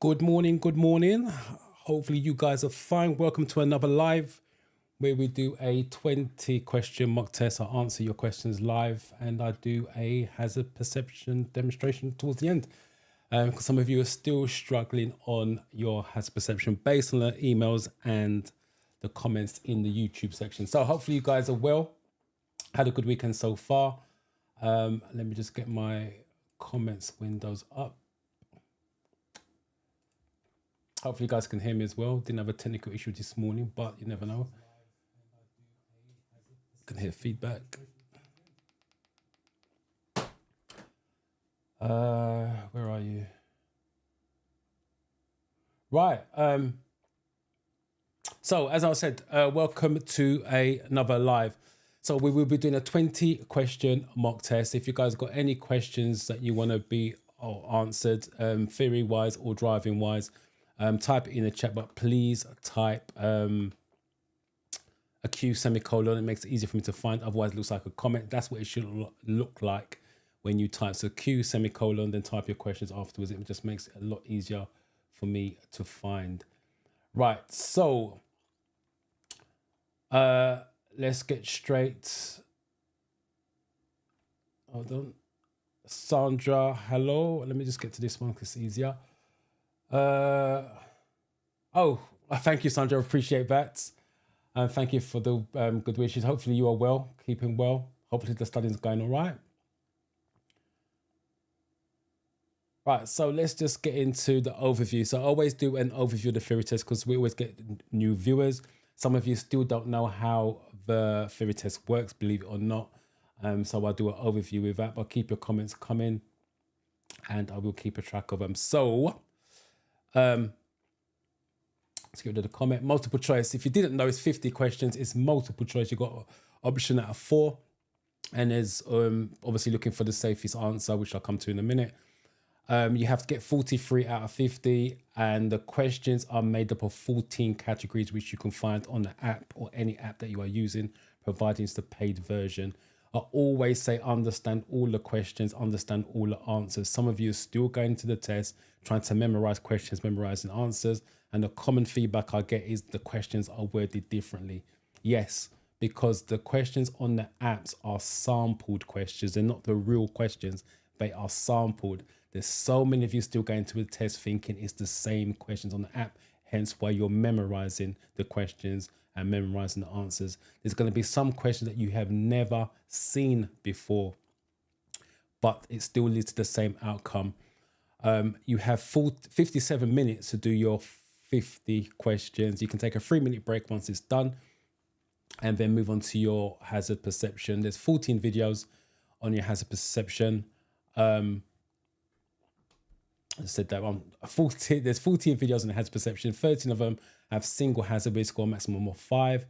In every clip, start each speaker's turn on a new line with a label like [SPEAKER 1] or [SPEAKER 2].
[SPEAKER 1] Good morning, good morning. Hopefully you guys are fine. Welcome to another live where we do a 20 question mock test. I answer your questions live and I do a hazard perception demonstration towards the end. Because some of you are still struggling on your hazard perception based on the emails and the comments in the YouTube section. So hopefully you guys are well. Had a good weekend so far. Let me just get my comments windows up. Hopefully you guys can hear me as well. Didn't have a technical issue this morning, but you never know. Can hear feedback. Where are you? Right. So as I said, welcome to another live. So we will be doing a 20 question mock test. If you guys got any questions that you want to be answered, theory wise or driving wise, type it in the chat, but please type a Q semicolon. It makes it easier for me to find. Otherwise it looks like a comment. That's what it should look like when you type. So Q semicolon, then type your questions afterwards. It just makes it a lot easier for me to find. Right, so let's get straight. Hold on. Sandra, hello. Let me just get to this one because it's easier. Thank you, Sandra. Appreciate that. And thank you for the good wishes. Hopefully you are well, keeping well. Hopefully the studying's going all right. Right, so let's just get into the overview. So I always do an overview of the theory test because we always get new viewers. Some of you still don't know how the theory test works, believe it or not. So I'll do an overview with that, but keep your comments coming and I will keep a track of them. So let's get rid of the comment. Multiple choice. If you didn't know, it's 50 questions. It's multiple choice. You've got an option out of 4. And there's obviously looking for the safest answer, which I'll come to in a minute. You have to get 43 out of 50, and the questions are made up of 14 categories, which you can find on the app or any app that you are using, providing it's the paid version. I always say understand all the questions, understand all the answers. Some of you are still going to the test, trying to memorize questions, memorizing answers, and the common feedback I get is the questions are worded differently. Yes, because the questions on the apps are sampled questions. They're not the real questions. They are sampled. There's so many of you still going to the test thinking it's the same questions on the app, hence why you're memorizing the questions and memorizing the answers. There's going to be some questions that you have never seen before, but it still leads to the same outcome. You have 57 minutes to do your 50 questions. You can take a 3-minute break once it's done and then move on to your hazard perception. There's 14 videos on your hazard perception. I said that one. There's 14 videos on the hazard perception. 13 of them have single hazard. We score a maximum of 5,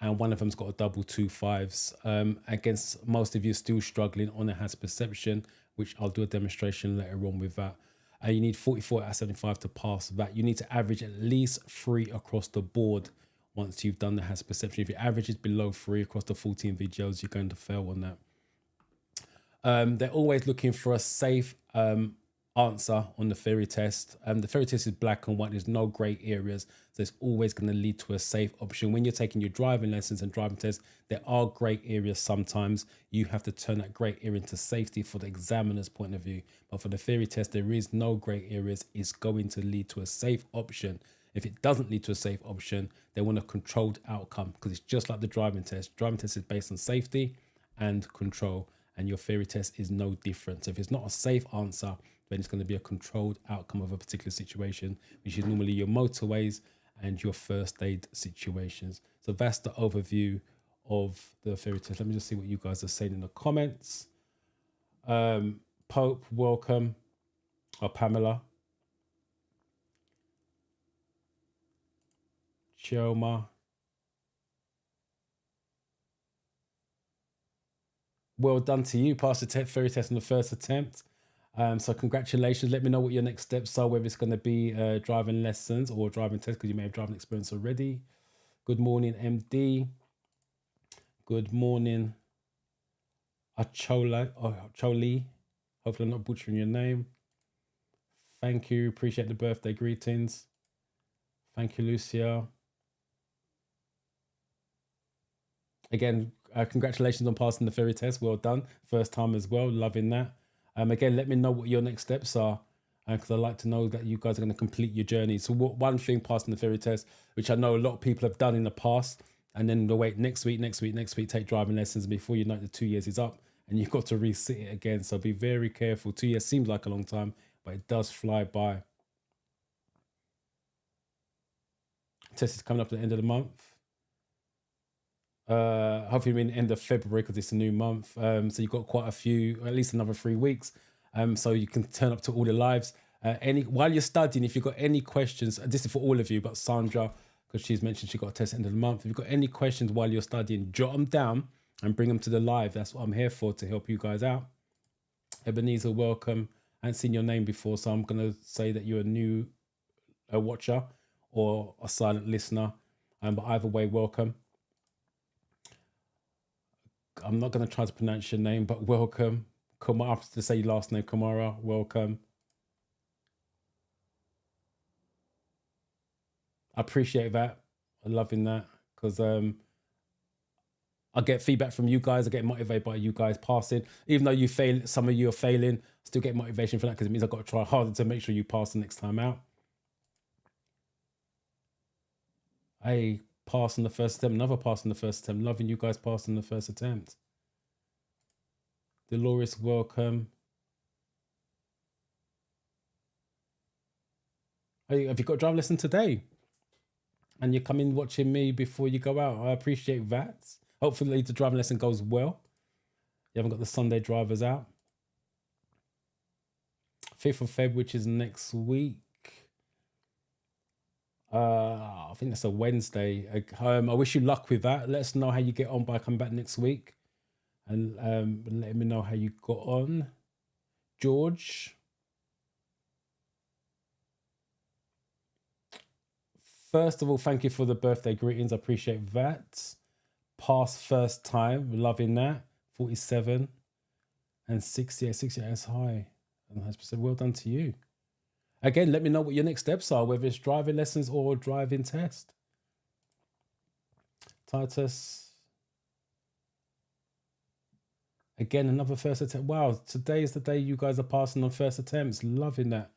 [SPEAKER 1] and one of them's got a double 2 5s. Against most of you still struggling on the hazard perception, which I'll do a demonstration later on with that. You need 44 out of 75 to pass that. You need to average at least 3 across the board once you've done the hazard perception. If your average is below 3 across the 14 videos, you're going to fail on that. They're always looking for a safe answer on the theory test. The theory test is black and white. There's no gray areas. So it's always going to lead to a safe option. When you're taking your driving lessons and driving tests, there are gray areas sometimes. You have to turn that gray area into safety for the examiner's point of view. But for the theory test, there is no gray areas. It's going to lead to a safe option. If it doesn't lead to a safe option, they want a controlled outcome because it's just like the driving test. Driving test is based on safety and control, and your theory test is no different. So if it's not a safe answer, then it's going to be a controlled outcome of a particular situation, which is normally your motorways and your first aid situations. So that's the overview of the theory test. Let me just see what you guys are saying in the comments. Pope, welcome. Pamela. Chioma. Well done to you. Passed the theory test on the first attempt. So congratulations. Let me know what your next steps are, whether it's going to be driving lessons or driving test, because you may have driving experience already. Good morning, MD. Good morning, Acholi. Hopefully I'm not butchering your name. Thank you. Appreciate the birthday greetings. Thank you, Lucia. Again, congratulations on passing the theory test. Well done. First time as well. Loving that. Again, let me know what your next steps are, because I'd like to know that you guys are going to complete your journey. So one thing, passing the theory test, which I know a lot of people have done in the past, and then they'll wait next week, take driving lessons. Before you know it, the 2 years is up and you've got to resit it again. So be very careful. 2 years seems like a long time, but it does fly by. Test is coming up at the end of the month. Hopefully in the end of February, because it's a new month. So you've got quite a few, at least another 3 weeks. So you can turn up to all the lives. While you're studying, if you've got any questions, this is for all of you, but Sandra, because she's mentioned she got a test at the end of the month. If you've got any questions while you're studying, jot them down and bring them to the live. That's what I'm here for, to help you guys out. Ebenezer, welcome. I haven't seen your name before, so I'm going to say that you're a new watcher or a silent listener. But either way, welcome. I'm not going to try to pronounce your name, but welcome. Kamara, I have to say your last name, Kamara, welcome. I appreciate that. I'm loving that, because I get feedback from you guys. I get motivated by you guys passing. Even though you fail, some of you are failing, still get motivation for that, because it means I've got to try harder to make sure you pass the next time out. I pass on the first attempt, another pass on the first attempt. Loving you guys passing the first attempt. Dolores, welcome. Hey, have you got a drive lesson today? And you're coming watching me before you go out. I appreciate that. Hopefully the driving lesson goes well. You haven't got the Sunday drivers out. 5th of Feb, which is next week. I think that's a Wednesday. I wish you luck with that. Let us know how you get on by coming back next week. And let me know how you got on. George. First of all, thank you for the birthday greetings. I appreciate that. Pass first time. Loving that. 47 and 68. 68 is high. And 100%. Well done to you. Again, let me know what your next steps are, whether it's driving lessons or driving test. Titus. Again, another first attempt. Wow, today is the day you guys are passing on first attempts. Loving that.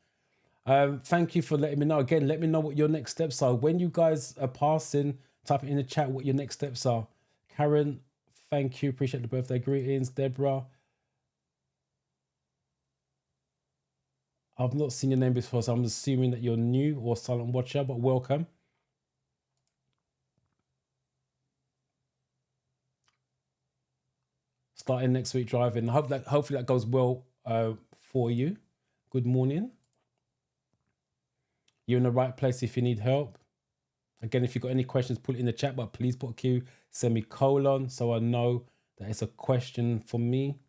[SPEAKER 1] Thank you for letting me know. Again, let me know what your next steps are. When you guys are passing, type it in the chat what your next steps are. Karen, thank you. Appreciate the birthday greetings. Deborah. I've not seen your name before, so I'm assuming that you're new or silent watcher, but welcome. Starting next week driving. Hopefully that goes well for you. Good morning. You're in the right place if you need help. Again, if you've got any questions, put it in the chat, but please put a Q, semicolon, so I know that it's a question for me.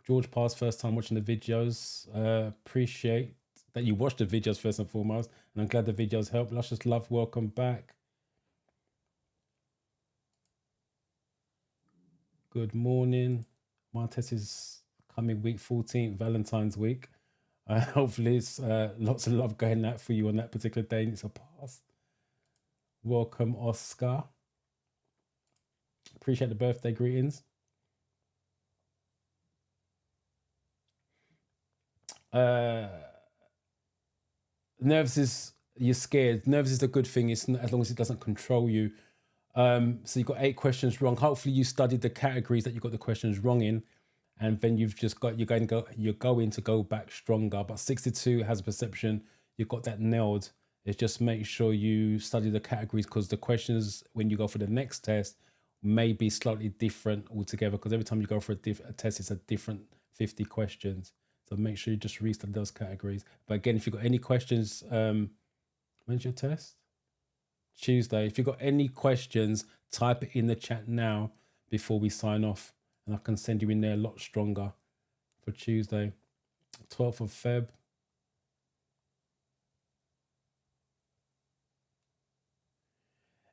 [SPEAKER 1] George passed first time watching the videos. Appreciate that you watched the videos first and foremost, and I'm glad the videos help. Luscious Love, welcome back. Good morning. My test is coming week 14, Valentine's week. Hopefully it's lots of love going out for you on that particular day, and it's a pass. Welcome, Oscar. Appreciate the birthday greetings. Nerves is, you're scared. Nerves is a good thing. It's not, as long as it doesn't control you. So you've got 8 questions wrong. Hopefully you studied the categories that you got the questions wrong in, and then you've just got, you're going to go back stronger. But 62 has a perception. You've got that nailed. It's just make sure you study the categories, because the questions when you go for the next test may be slightly different altogether, because every time you go for a test, it's a different 50 questions. So make sure you just restudy those categories. But again, if you've got any questions, when's your test? Tuesday. If you've got any questions, type it in the chat now before we sign off, and I can send you in there a lot stronger for Tuesday. 12th of Feb.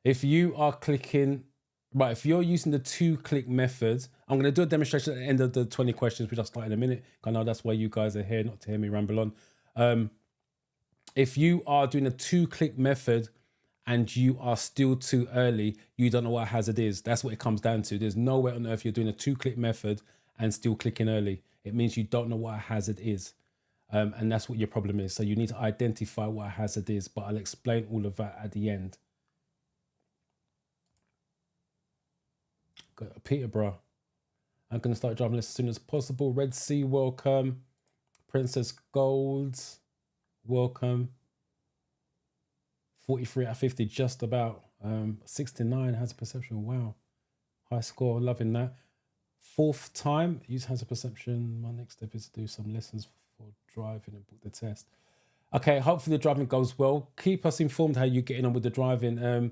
[SPEAKER 1] If you are clicking, right, if you're using the 2-click method, I'm going to do a demonstration at the end of the 20 questions, which I'll start in a minute. I know that's why you guys are here, not to hear me ramble on. If you are doing a 2-click method and you are still too early, you don't know what a hazard is. That's what it comes down to. There's no way on earth you're doing a 2-click method and still clicking early. It means you don't know what a hazard is. And that's what your problem is. So you need to identify what a hazard is, but I'll explain all of that at the end. Got Peterborough. I'm going to start driving this as soon as possible. Red Sea, welcome. Princess Golds, welcome. 43 out of 50, just about. 69 has a perception. Wow. High score, loving that. 4th time, use hazard perception. My next step is to do some lessons for driving and book the test. Okay, hopefully the driving goes well. Keep us informed how you're getting on with the driving.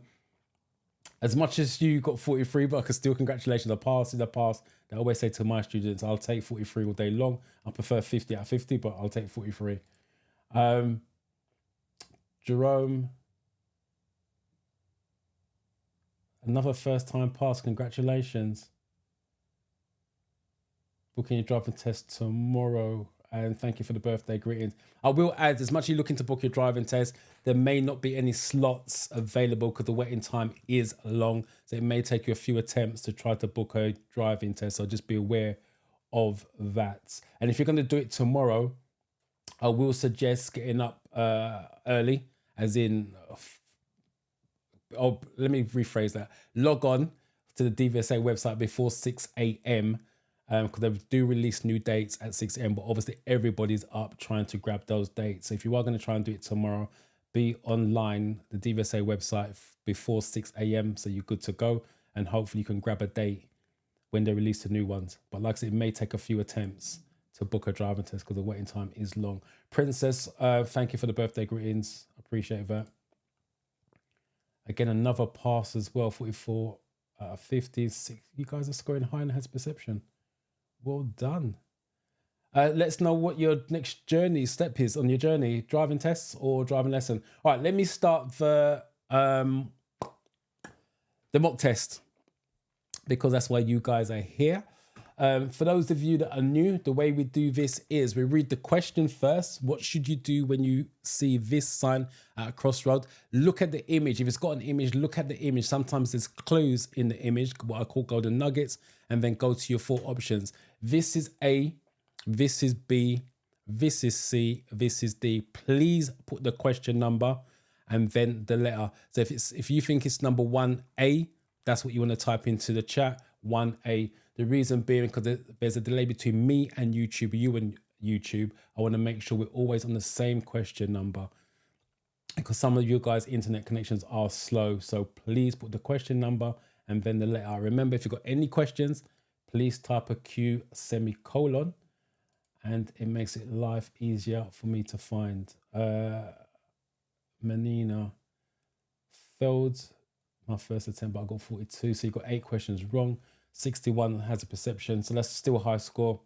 [SPEAKER 1] As much as you got 43, but I can still congratulations. I passed. I always say to my students, I'll take 43 all day long. I prefer 50 out of 50, but I'll take 43. Jerome, another first time pass. Congratulations. Booking your driving test tomorrow. And thank you for the birthday greetings. I will add, as much as you're looking to book your driving test, there may not be any slots available because the waiting time is long. So it may take you a few attempts to try to book a driving test. So just be aware of that. And if you're going to do it tomorrow, I will suggest getting up early, as in, let me rephrase that. Log on to the DVSA website before 6 a.m. Because they do release new dates at 6 a.m. But obviously everybody's up trying to grab those dates. So if you are going to try and do it tomorrow, be online, the DVSA website before 6 a.m. so you're good to go. And hopefully you can grab a date when they release the new ones. But like I said, it may take a few attempts to book a driving test because the waiting time is long. Princess, thank you for the birthday greetings. Appreciate that. Again, another pass as well, 44 out of 50. You guys are scoring high in hazard perception. Well done. Let's know what your next step is on your journey. Driving tests or driving lesson. All right, let me start the mock test, because that's why you guys are here. For those of you that are new, the way we do this is we read the question first. What should you do when you see this sign at a crossroad? Look at the image. If it's got an image, look at the image. Sometimes there's clues in the image, what I call golden nuggets, and then go to your 4 options. This is A, this is B, this is C, this is D. Please put the question number and then the letter. So if you think it's number 1A, that's what you want to type into the chat, 1A. The reason being because there's a delay between me and YouTube, you and YouTube. I want to make sure we're always on the same question number, because some of you guys' internet connections are slow. So please put the question number and then the letter. Remember, if you've got any questions, please type a Q semicolon, and it makes it life easier for me to find. Menina failed my first attempt, but I got 42. So you got 8 questions wrong. 61 has a perception, so that's still a high score.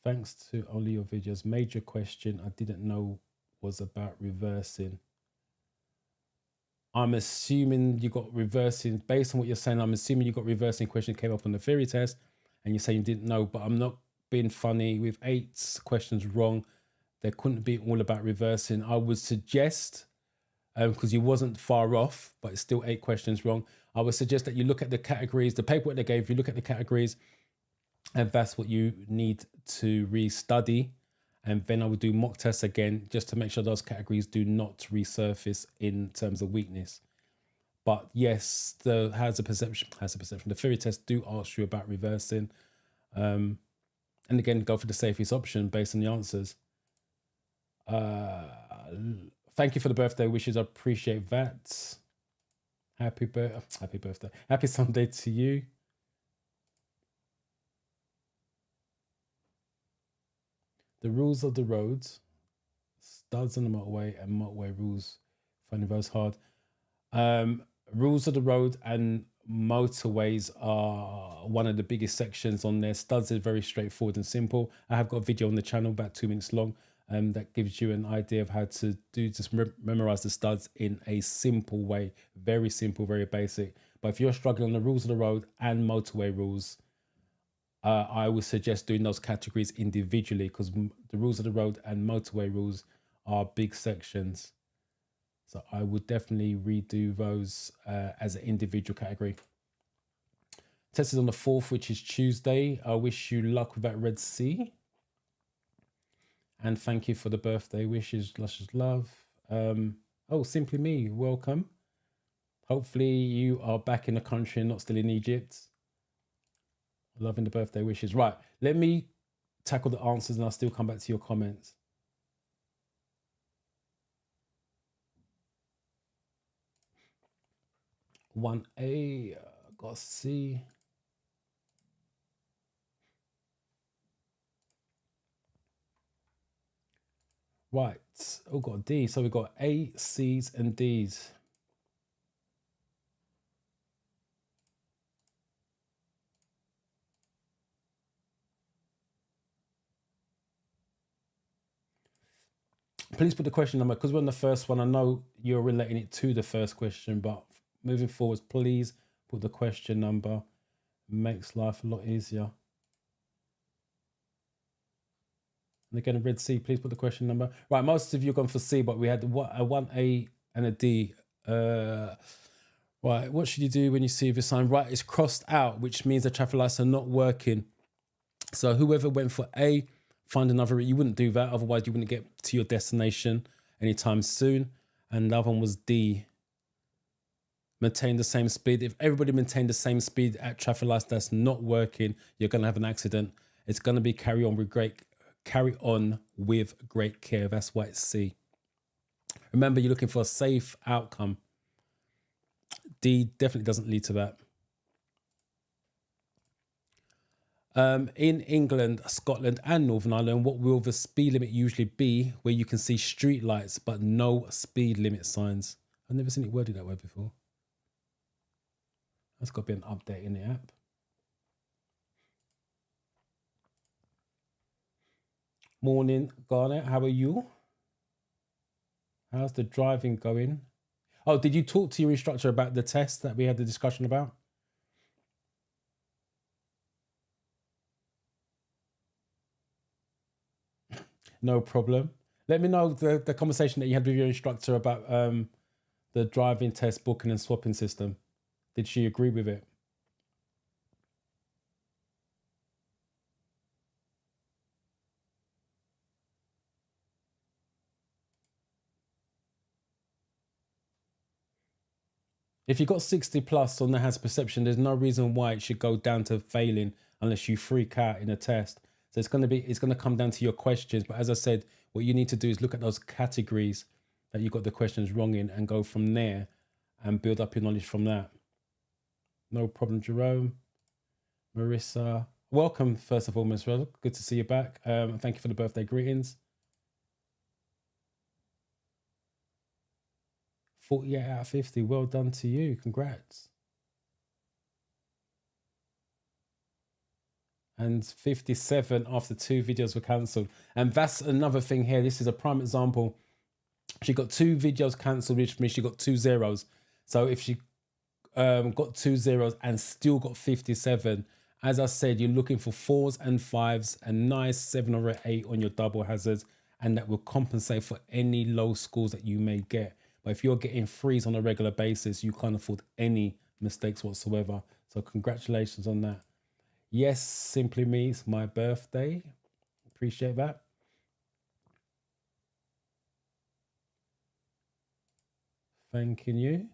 [SPEAKER 1] Thanks to only your videos. Major question I didn't know was about reversing. I'm assuming you got reversing. Based on what you're saying, I'm assuming you got reversing question came up on the theory test and you're saying you didn't know, but I'm not being funny. With 8 questions wrong, there couldn't be all about reversing. I would suggest, because you wasn't far off, but it's still 8 questions wrong, I would suggest that you look at the categories, the paperwork they gave you, look at the categories, and that's what you need to restudy. And then I would do mock tests again, just to make sure those categories do not resurface in terms of weakness. But yes, the hazard perception. The theory tests do ask you about reversing. And again, go for the safest option based on the answers. Thank you for the birthday wishes. I appreciate that. Happy birthday. Happy Sunday to you. The rules of the roads, studs on the motorway and motorway rules. Finding those hard. Rules of the road and motorways are one of the biggest sections on there. Studs is very straightforward and simple. I have got a video on the channel about 2 minutes long that gives you an idea of how to just memorize the studs in a simple way. Very simple, very basic. But if you're struggling on the rules of the road and motorway rules, I would suggest doing those categories individually, because the rules of the road and motorway rules are big sections. So I would definitely redo those as an individual category. Test is on the 4th, which is Tuesday. I wish you luck with that Red Sea. And thank you for the birthday wishes, luscious love. Oh, Simply Me, welcome. Hopefully you are back in the country and not still in Egypt. Loving the birthday wishes. Right, let me tackle the answers and I'll still come back to your comments. One A, got C. Right, oh, got D. So we've got A, C's and D's. Please put the question number, because we're on the first one. I know you're relating it to the first question, but moving forwards, please put the question number. Makes life a lot easier. And again, Red C, please put the question number. Right, most of you have gone for C, but we had a 1A and a D. Right, what should you do when you see this sign? Right, it's crossed out, which means the traffic lights are not working. So whoever went for A, find another route. You wouldn't do that, otherwise you wouldn't get to your destination anytime soon. And the other one was D. Maintain the same speed. If everybody maintained the same speed at traffic lights that's not working, you're going to have an accident. It's going to be carry on with great care. That's why it's C. Remember, you're looking for a safe outcome. D definitely doesn't lead to that. In England, Scotland and Northern Ireland, what will the speed limit usually be, where you can see street lights but no speed limit signs? I've never seen it worded that way before. That's got to be an update in the app. Morning, Garnet. How are you? How's the driving going? Oh, did you talk to your instructor about the test that we had the discussion about? No problem. Let me know the conversation that you had with your instructor about the driving test booking and swapping system. Did she agree with it? If you got 60 plus on the hazard perception, there's no reason why it should go down to failing unless you freak out in a test. So it's going to come down to your questions. But as I said, what you need to do is look at those categories that you got the questions wrong in and go from there and build up your knowledge from that. No problem, Jerome. Marissa, welcome, first of all, Miss Rose. Good to see you back. Thank you for the birthday greetings. 48 out of 50. Well done to you. Congrats. And 57 after 2 videos were cancelled. And that's another thing here. This is a prime example. She got 2 videos cancelled, which means she got 2 zeros. So if she got 2 zeros and still got 57, as I said, you're looking for 4s and 5s, a nice 7 or 8 on your double hazards, and that will compensate for any low scores that you may get. But if you're getting 3s on a regular basis, you can't afford any mistakes whatsoever. So congratulations on that. Yes, Simply Me, it's my birthday. Appreciate that. Thanking you.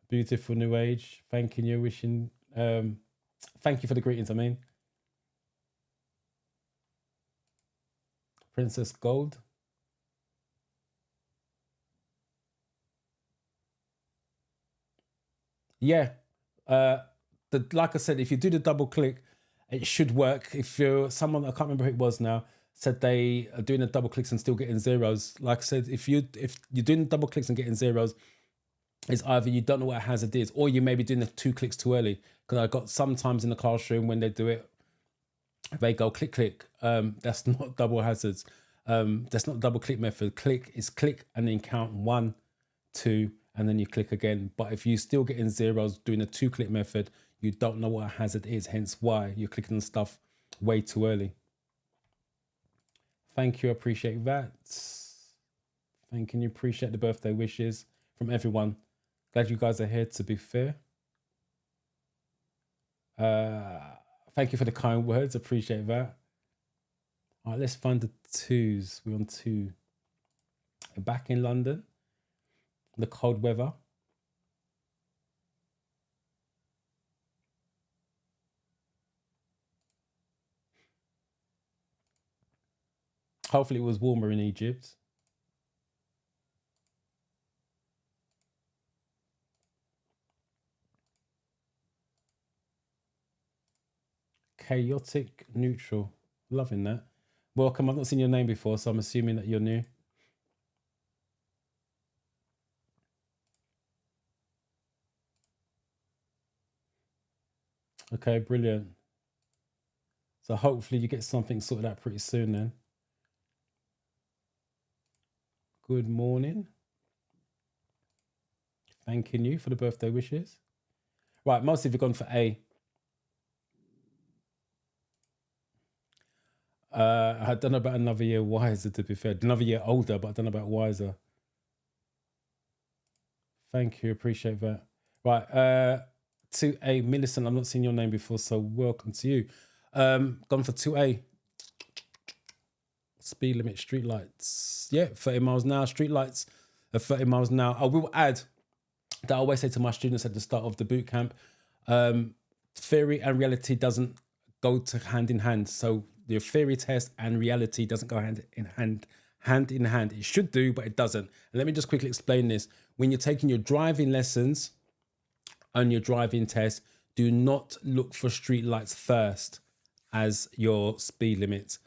[SPEAKER 1] Beautiful new age. Thanking you. Wishing. Thank you for the greetings. I mean, Princess Gold. Yeah. Like I said, if you do the double click, it should work. If you're someone, I can't remember who it was now, said they are doing the double clicks and still getting zeros. Like I said, if you're doing double clicks and getting zeros, it's either you don't know what a hazard is, or you may be doing the 2 clicks too early. Because I got sometimes in the classroom when they do it, they go click, click. That's not double hazards. That's not double click method. Click is click and then count 1, 2, and then you click again. But if you're still getting zeros doing a 2-click method, you don't know what a hazard is, hence why you're clicking on stuff way too early. Thank you, appreciate that. Thanking you, appreciate the birthday wishes from everyone. Glad you guys are here, to be fair. Thank you for the kind words, appreciate that. All right, let's find the 2s. We're on 2. Back in London, the cold weather. Hopefully it was warmer in Egypt. Chaotic neutral. Loving that. Welcome. I've not seen your name before, so I'm assuming that you're new. Okay, brilliant. So hopefully you get something sorted out pretty soon then. Good morning. Thanking you for the birthday wishes. Right, most of you gone for A. I don't know about another year wiser, to be fair. Another year older, but I don't know about wiser. Thank you, appreciate that. Right, to A, Millicent, I've not seen your name before, so welcome to you. Gone for 2A. Speed limit, street lights. Yeah, 30 miles an hour. Street lights are 30 miles an hour. I will add that I always say to my students at the start of the boot camp, theory and reality doesn't go to hand in hand. So your theory test and reality doesn't go hand in hand. It should do, but it doesn't. And let me just quickly explain this. When you're taking your driving lessons and your driving test, do not look for street lights first as your speed limits.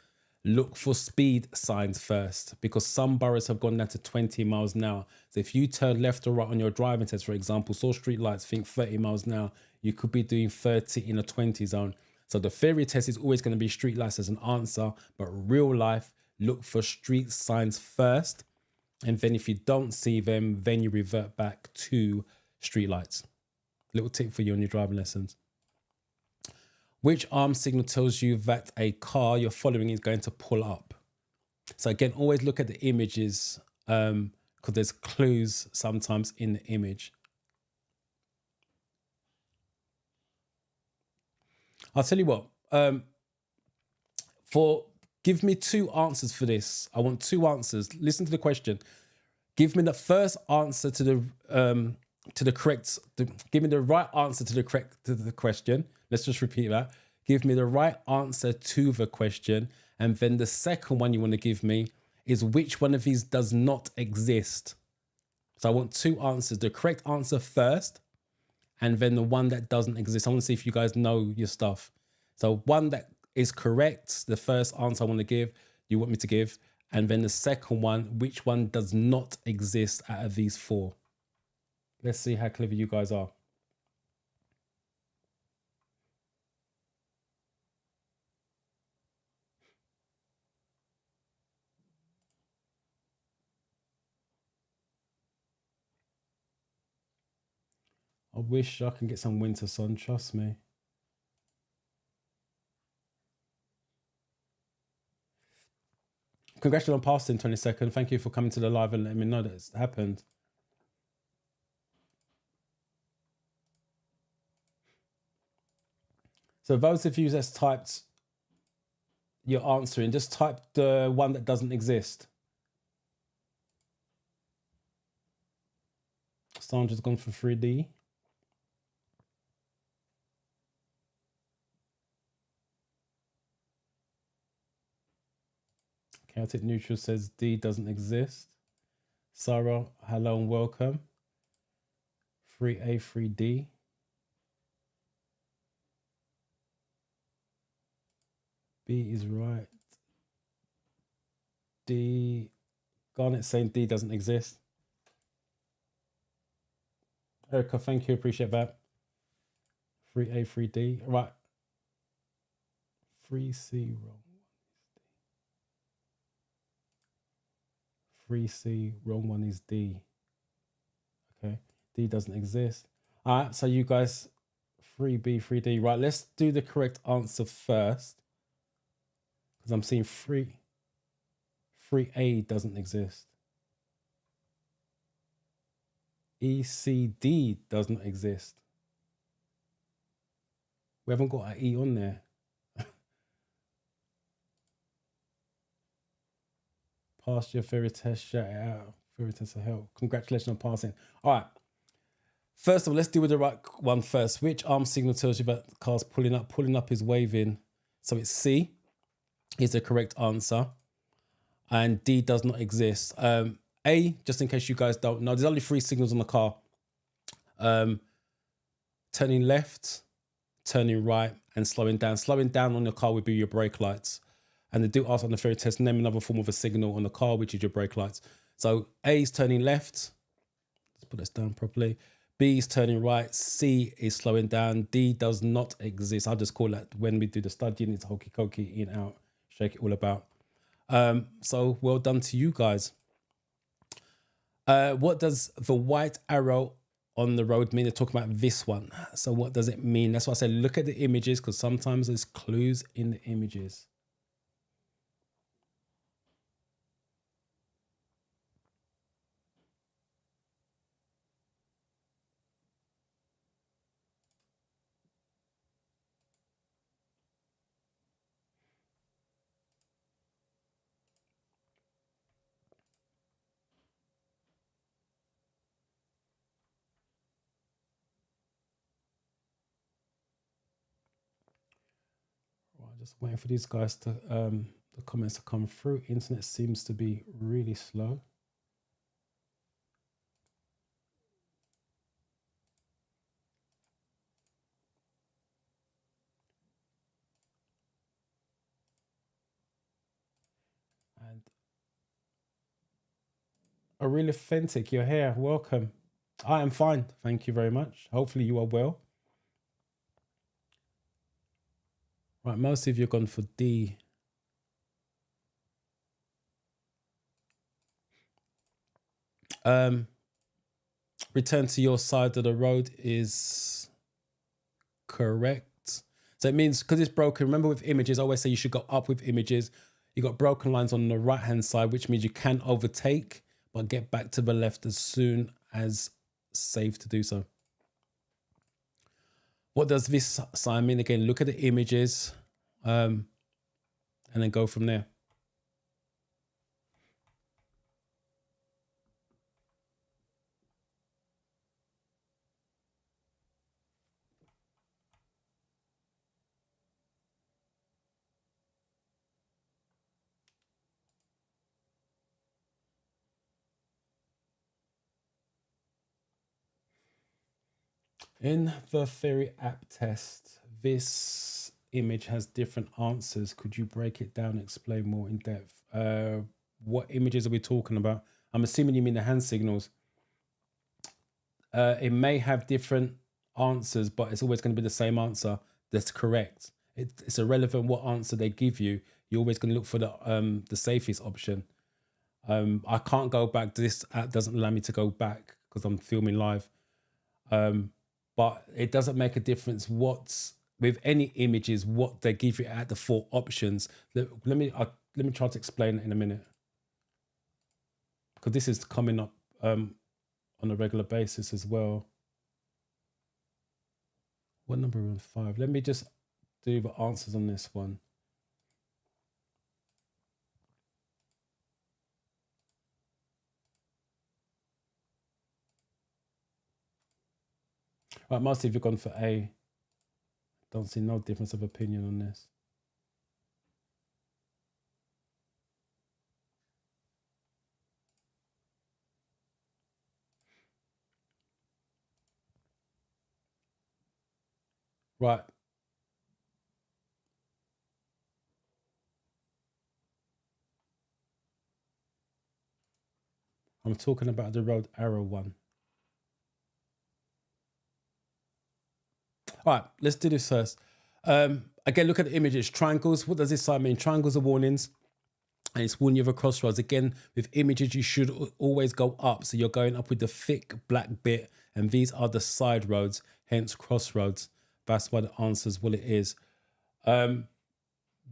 [SPEAKER 1] Look for speed signs first, because some boroughs have gone down to 20 miles an hour. So if you turn left or right on your driving test, for example, saw street lights, think 30 miles an hour, you could be doing 30 in a 20 zone. So the theory test is always going to be street lights as an answer, but real life, look for street signs first. And then if you don't see them, then you revert back to street lights. Little tip for you on your driving lessons. Which arm signal tells you that a car you're following is going to pull up? So again, always look at the images, because there's clues sometimes in the image. I'll tell you what, give me 2 answers for this. I want 2 answers. Listen to the question. Give me the first answer to the correct. Give me the right answer to the question. Let's just repeat that. Give me the right answer to the question, and then the second one you want to give me is which one of these does not exist. So I want 2 answers. The correct answer first, and then the one that doesn't exist. I want to see if you guys know your stuff. So one that is correct, the first answer I want to give, you want me to give, and then the second one, which one does not exist out of these 4. Let's see how clever you guys are. I wish I can get some winter sun, trust me. Congratulations on passing 22nd. Thank you for coming to the live and letting me know that it's happened. So those of you that's typed your answer in, just type the one that doesn't exist. Sandra's gone for 3D. Chaotic Neutral says D doesn't exist. Sarah, hello and welcome. 3A, 3D. B is right. D. Garnet saying D doesn't exist. Erica, thank you. Appreciate that. 3A, 3D. Right. 3C, wrong. 3C, wrong one is D. Okay. D doesn't exist. All right, so you guys, 3B, 3D. Right, let's do the correct answer first. Because I'm seeing 3A doesn't exist. ECD doesn't exist. We haven't got an E on there. Passed your theory test, shout it out. Theory test of help. Congratulations on passing. All right. First of all, let's deal with the right one first. Which arm signal tells you about the car's pulling up? Pulling up is waving. So it's C is the correct answer. And D does not exist. A, just in case you guys don't know, there's only 3 signals on the car. Turning left, turning right, and slowing down. Slowing down on your car would be your brake lights. And they do ask on the theory test, name another form of a signal on the car, which is your brake lights. So A is turning left. Let's put this down properly. B is turning right. C is slowing down. D does not exist. I'll just call that when we do the studying, it's hokey cokey, in, out, shake it all about. So well done to you guys. What does the white arrow on the road mean? They're talking about this one. So what does it mean? That's why I said look at the images, because sometimes there's clues in the images. Just waiting for these guys to the comments to come through. Internet seems to be really slow. And a real authentic, you're here. Welcome. I am fine. Thank you very much. Hopefully you are well. Right, most of you have gone for D. Return to your side of the road is correct. So it means, because it's broken, remember with images, I always say you should go up with images. You got broken lines on the right hand side, which means you can overtake, but get back to the left as soon as safe to do so. What does this sign mean? Again, look at the images and then go from there. In the theory app test, this image has different answers. Could you break it down and explain more in depth? What images are we talking about? I'm assuming you mean the hand signals. It may have different answers, but it's always going to be the same answer that's correct. It's irrelevant what answer they give you. You're always going to look for the safest option. I can't go back. This app doesn't allow me to go back because I'm filming live. But it doesn't make a difference what's with any images, what they give you at the 4 options. Let me try to explain it in a minute, because this is coming up on a regular basis as well. What number are we on? 5? Let me just do the answers on this one. Right, most of you have gone for A. Don't see no difference of opinion on this. Right. I'm talking about the road arrow one. All right, let's do this first. Again, look at the images. Triangles. What does this sign mean? Triangles are warnings, and it's warning you of a crossroads. Again, with images, you should always go up. So you're going up with the thick black bit, and these are the side roads, hence crossroads. That's why the answer is what it is.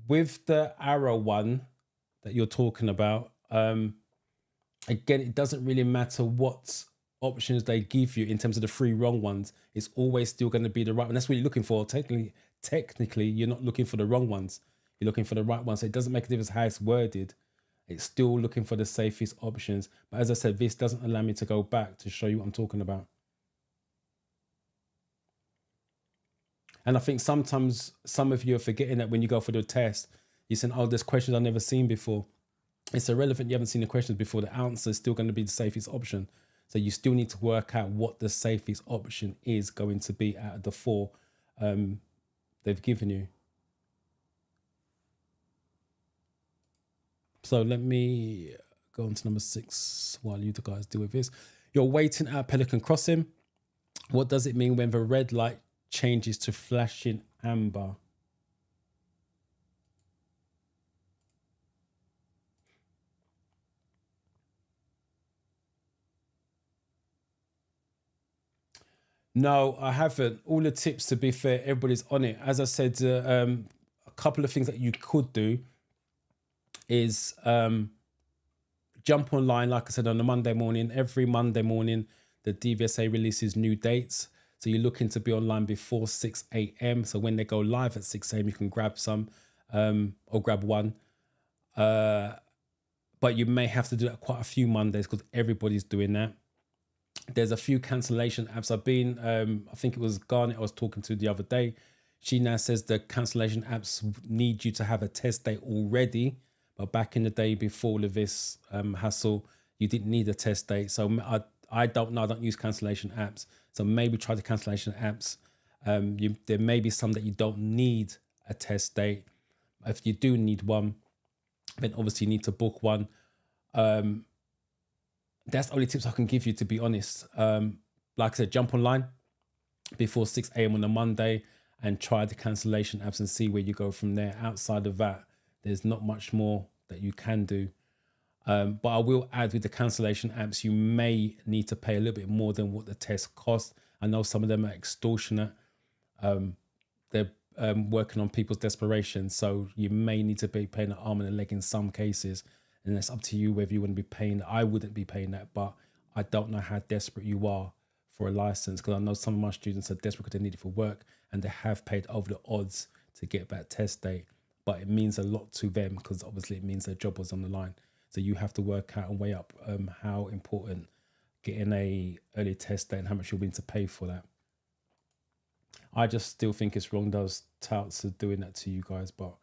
[SPEAKER 1] With the arrow one that you're talking about, again, it doesn't really matter what options they give you in terms of the three wrong ones. It's always still going to be the right one. That's what you're looking for. Technically, you're not looking for the wrong ones. You're looking for the right ones. So it doesn't make a difference how it's worded. It's still looking for the safest options. But as I said, this doesn't allow me to go back to show you what I'm talking about. And I think sometimes some of you are forgetting that when you go for the test, you're saying, oh, there's questions I've never seen before. It's irrelevant. You haven't seen the questions before. The answer is still going to be the safest option. So you still need to work out what the safest option is going to be out of the four they've given you. So let me go on to number 6 while you guys deal with this. You're waiting at Pelican Crossing. What does it mean when the red light changes to flashing amber? No, I haven't. All the tips, to be fair, everybody's on it. As I said, a couple of things that you could do is jump online, like I said, on a Monday morning. Every Monday morning, the DVSA releases new dates. So you're looking to be online before 6 a.m. So when they go live at 6 a.m., you can grab some or grab one. But you may have to do that quite a few Mondays because everybody's doing that. There's a few cancellation apps. I've been, I think it was Garnet I was talking to the other day. She now says the cancellation apps need you to have a test date already. But back in the day before all of this hassle, you didn't need a test date. So I don't know. I don't use cancellation apps. So maybe try the cancellation apps. There may be some that you don't need a test date. If you do need one, then obviously you need to book one. That's the only tips I can give you, to be honest. Like I said, jump online before 6 a.m. on a Monday and try the cancellation apps and see where you go from there. Outside of that, there's not much more that you can do. But I will add, with the cancellation apps, you may need to pay a little bit more than what the test costs. I know some of them are extortionate. They're working on people's desperation. So you may need to be paying an arm and a leg in some cases. And it's up to you whether you want to be paying. I wouldn't be paying that, but I don't know how desperate you are for a license, because I know some of my students are desperate because they need it for work and they have paid over the odds to get that test date. But it means a lot to them because obviously it means their job was on the line. So you have to work out and weigh up how important getting a early test date and how much you're willing to pay for that. I just still think it's wrong. Those touts are doing that to you guys, but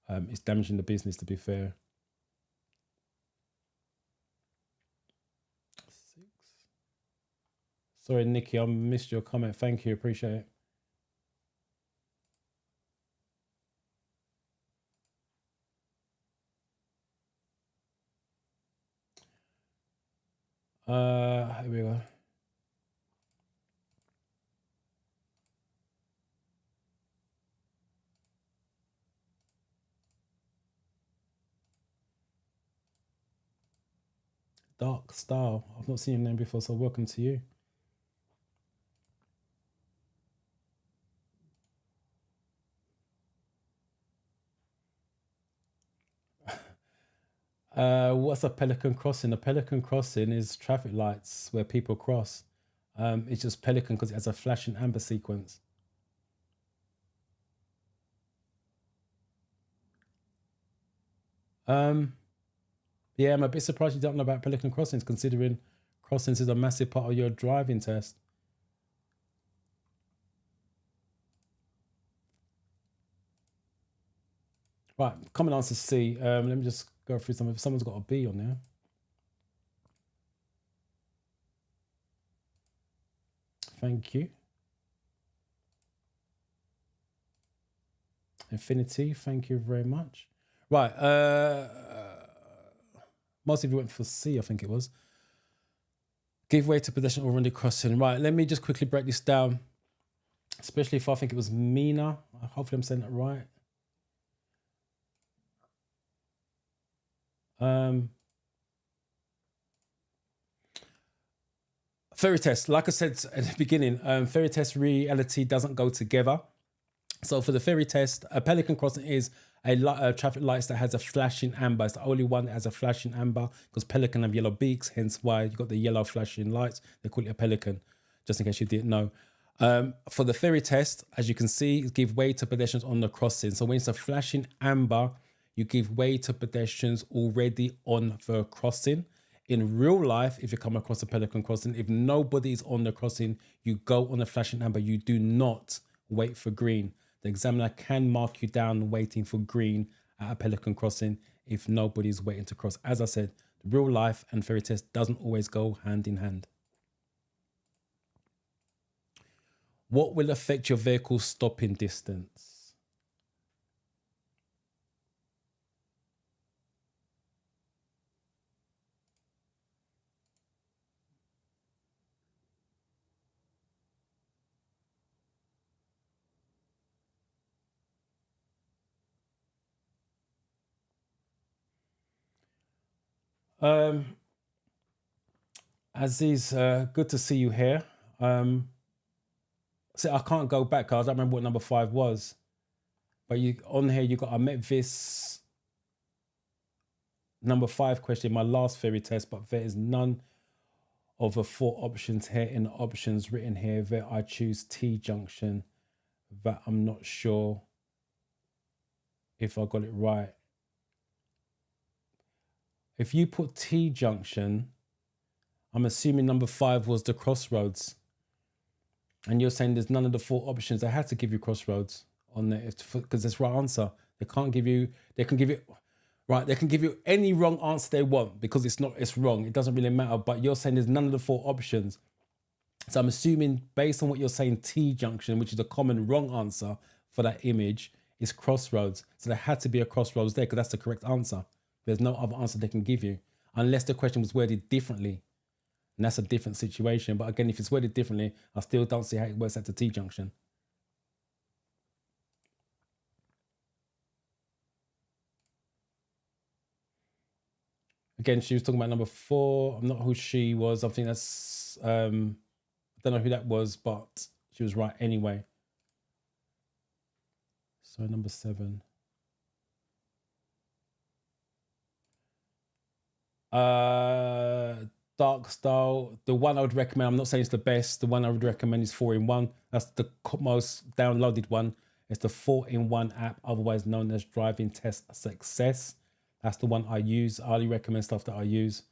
[SPEAKER 1] it's damaging the business, to be fair. 6. Sorry, Nikki, I missed your comment. Thank you. Appreciate it. Here we go. Dark Star. I've not seen your name before, so welcome to you. What's a Pelican Crossing? A Pelican Crossing is traffic lights where people cross. It's just Pelican because it has a flashing amber sequence. Yeah, I'm a bit surprised you don't know about Pelican Crossings, considering crossings is a massive part of your driving test. Right, common answer C. Let me just go through some. If someone's got a B on there. Thank you. Infinity, thank you very much. Right, most of you went for C, I think it was. Give way to pedestrian or running crossing. Right, let me just quickly break this down, especially if I think it was Mina. Hopefully I'm saying that right. Fairy test, like I said at the beginning, fairy test reality doesn't go together. So for the fairy test, a pelican crossing is a traffic lights that has a flashing amber. It's the only one that has a flashing amber because pelican have yellow beaks, hence why you got the yellow flashing lights. They call it a pelican, just in case you didn't know. For the ferry test, as you can see, give way to pedestrians on the crossing. So when it's a flashing amber, you give way to pedestrians already on the crossing. In real life, if you come across a pelican crossing, if nobody is on the crossing, you go on a flashing amber. You do not wait for green. The examiner can mark you down waiting for green at a pelican crossing if nobody's waiting to cross. As I said, the real life and ferry test doesn't always go hand in hand. What will affect your vehicle's stopping distance? Aziz, good to see you here. See, I can't go back. I don't remember what number 5 was. But you on here, you got I met this number 5 question, my last ferry test, but there is none of the 4 options here in the options written here that I choose T junction. That I'm not sure if I got it right. If you put T junction, I'm assuming number 5 was the crossroads. And you're saying there's none of the 4 options. They had to give you crossroads on there because that's the right answer. They can't give you, they can give you any wrong answer they want because it's wrong. It doesn't really matter. But you're saying there's none of the 4 options. So I'm assuming based on what you're saying, T junction, which is the common wrong answer for that image, is crossroads. So there had to be a crossroads there because that's the correct answer. There's no other answer they can give you unless the question was worded differently. And that's a different situation. But again, if it's worded differently, I still don't see how it works at the T junction. Again, she was talking about number 4. I'm not who she was. I think that's, I don't know who that was, but she was right anyway. So number 7. Dark style. The one I would recommend, I'm not saying it's the best. The one I would recommend is 4-in-1. That's the most downloaded one. It's the 4-in-1 app, otherwise known as Driving Test Success. That's the one I use. I highly recommend stuff that I use.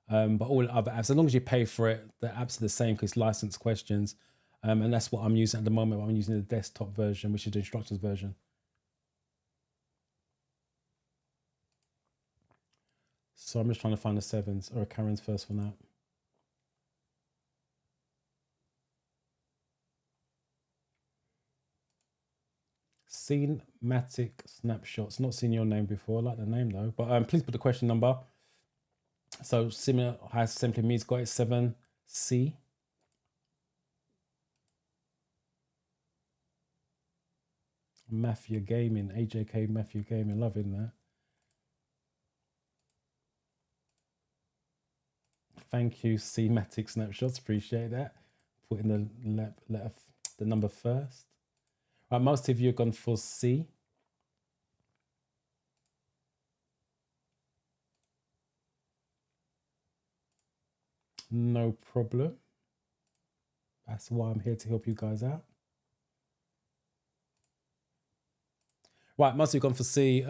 [SPEAKER 1] But all the other apps, as long as you pay for it, the apps are the same because it's licensed questions. And that's what I'm using at the moment. I'm using the desktop version, which is the instructions version. So I'm just trying to find the 7s or Karen's first one out. Cinematic snapshots. Not seen your name before. I like the name though. But please put the question number. So similar has simply means got it 7C. Mafia Gaming, AJK Mafia Gaming, loving that. Thank you, Cmatic Snapshots, appreciate that. Putting the number first. Right, most of you have gone for C. No problem. That's why I'm here to help you guys out. Right, most of you have gone for C.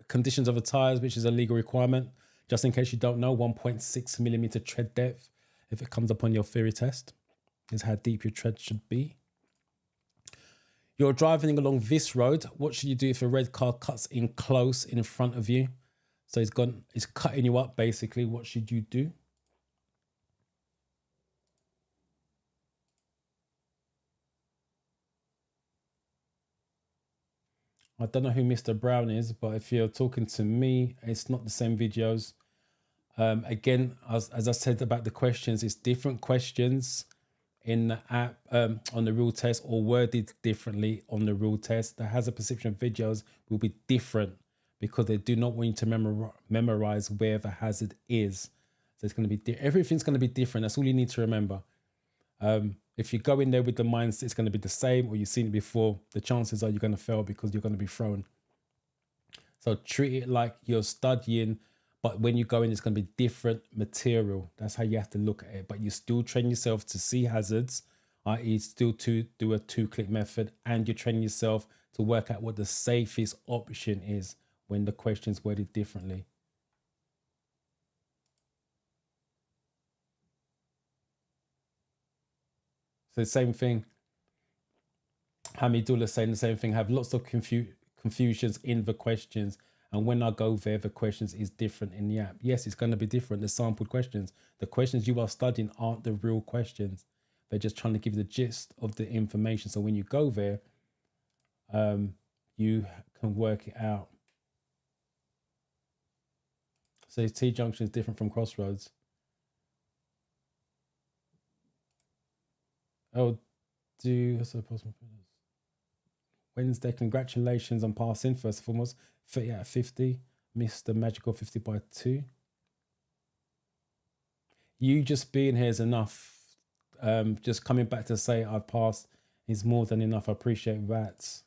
[SPEAKER 1] Conditions of the tires, which is a legal requirement. Just in case you don't know, 1.6mm tread depth, if it comes up on your theory test, is how deep your tread should be. You're driving along this road. What should you do if a red car cuts in close in front of you? So it's cutting you up, basically. What should you do? I don't know who Mr. Brown is, but if you're talking to me, it's not the same videos. Again, as I said about the questions, it's different questions in the app on the real test or worded differently on the real test. The hazard perception videos will be different because they do not want you to memorize where the hazard is. So it's going to be everything's going to be different. That's all you need to remember. If you go in there with the mindset it's going to be the same, or you've seen it before, the chances are you're going to fail because you're going to be thrown. So treat it like you're studying, but when you go in, it's going to be different material. That's how you have to look at it. But you still train yourself to see hazards, i.e. still to do a 2-click method, and you train yourself to work out what the safest option is when the question's worded differently. So the same thing, Hamidullah saying the same thing, have lots of confusions in the questions. And when I go there, the questions is different in the app. Yes, it's going to be different. The sampled questions. The questions you are studying aren't the real questions. They're just trying to give you the gist of the information. So when you go there, you can work it out. So T-junction is different from crossroads. Oh, Wednesday, congratulations on passing. First and foremost, 30 out of 50. Missed the magical 50 by 2. You just being here is enough. Just coming back to say I've passed is more than enough. I appreciate that.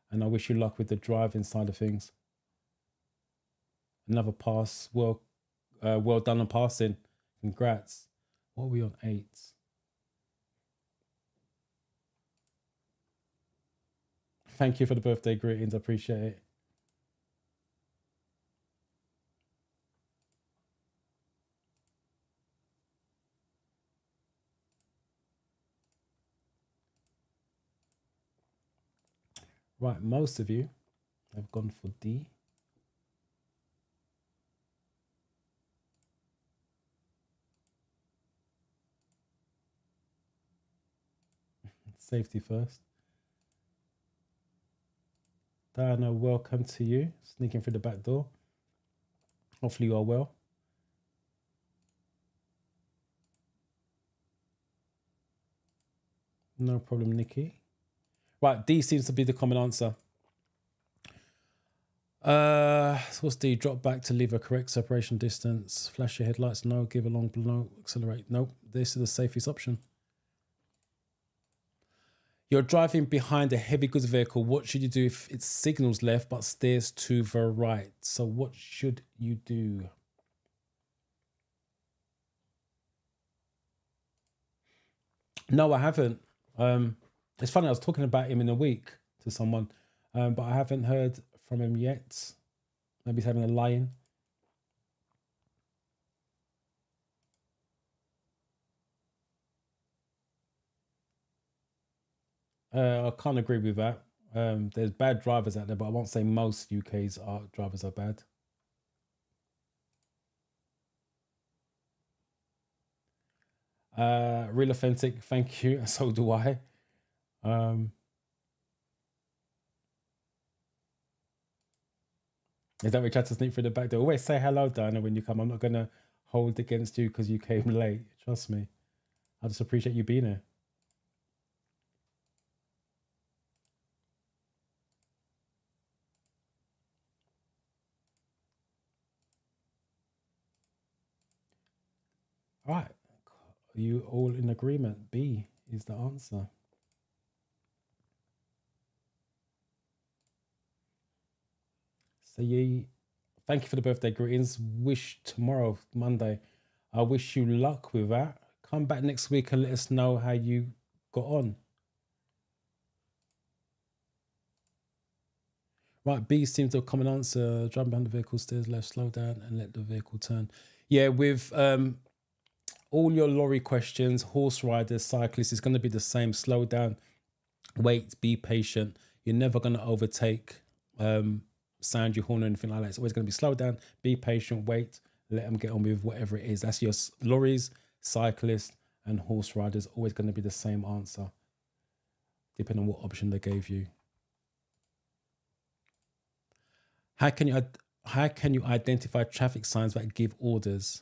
[SPEAKER 1] And I wish you luck with the driving side of things. Another pass. Well done on passing. Congrats. What are we on? 8. Thank you for the birthday greetings. I appreciate it. Right, most of you have gone for D. Safety first. Diana, welcome to you. Sneaking through the back door. Hopefully you are well. No problem, Nikki. Right, D seems to be the common answer. So what's D? Drop back to leave a correct separation distance. Flash your headlights. No. Give a long blow. Accelerate. Nope. This is the safest option. You're driving behind a heavy goods vehicle. What should you do if it signals left but steers to the right? So what should you do? No, I haven't. It's funny, I was talking about him in a week to someone, but I haven't heard from him yet. Maybe he's having a lie-in. I can't agree with that. There's bad drivers out there, but I won't say most UK's drivers are bad. Real authentic, thank you. So do I. Is that we tried to sneak through the back door? Always say hello, Diana, when you come. I'm not gonna hold against you because you came late. Trust me. I just appreciate you being here. All right. Are you all in agreement? B is the answer. So thank you for the birthday greetings. Wish tomorrow, Monday. I wish you luck with that. Come back next week and let us know how you got on. Right, B seems to have come and answer. Drive behind the vehicle, stairs left, slow down and let the vehicle turn. Yeah, with all your lorry questions, horse riders, cyclists, it's going to be the same. Slow down, wait, be patient. You're never going to overtake, sound your horn or anything like that. It's always going to be slow down, be patient, wait, let them get on with whatever it is. That's your lorries, cyclists, and horse riders. Always going to be the same answer, depending on what option they gave you. How can you identify traffic signs that give orders?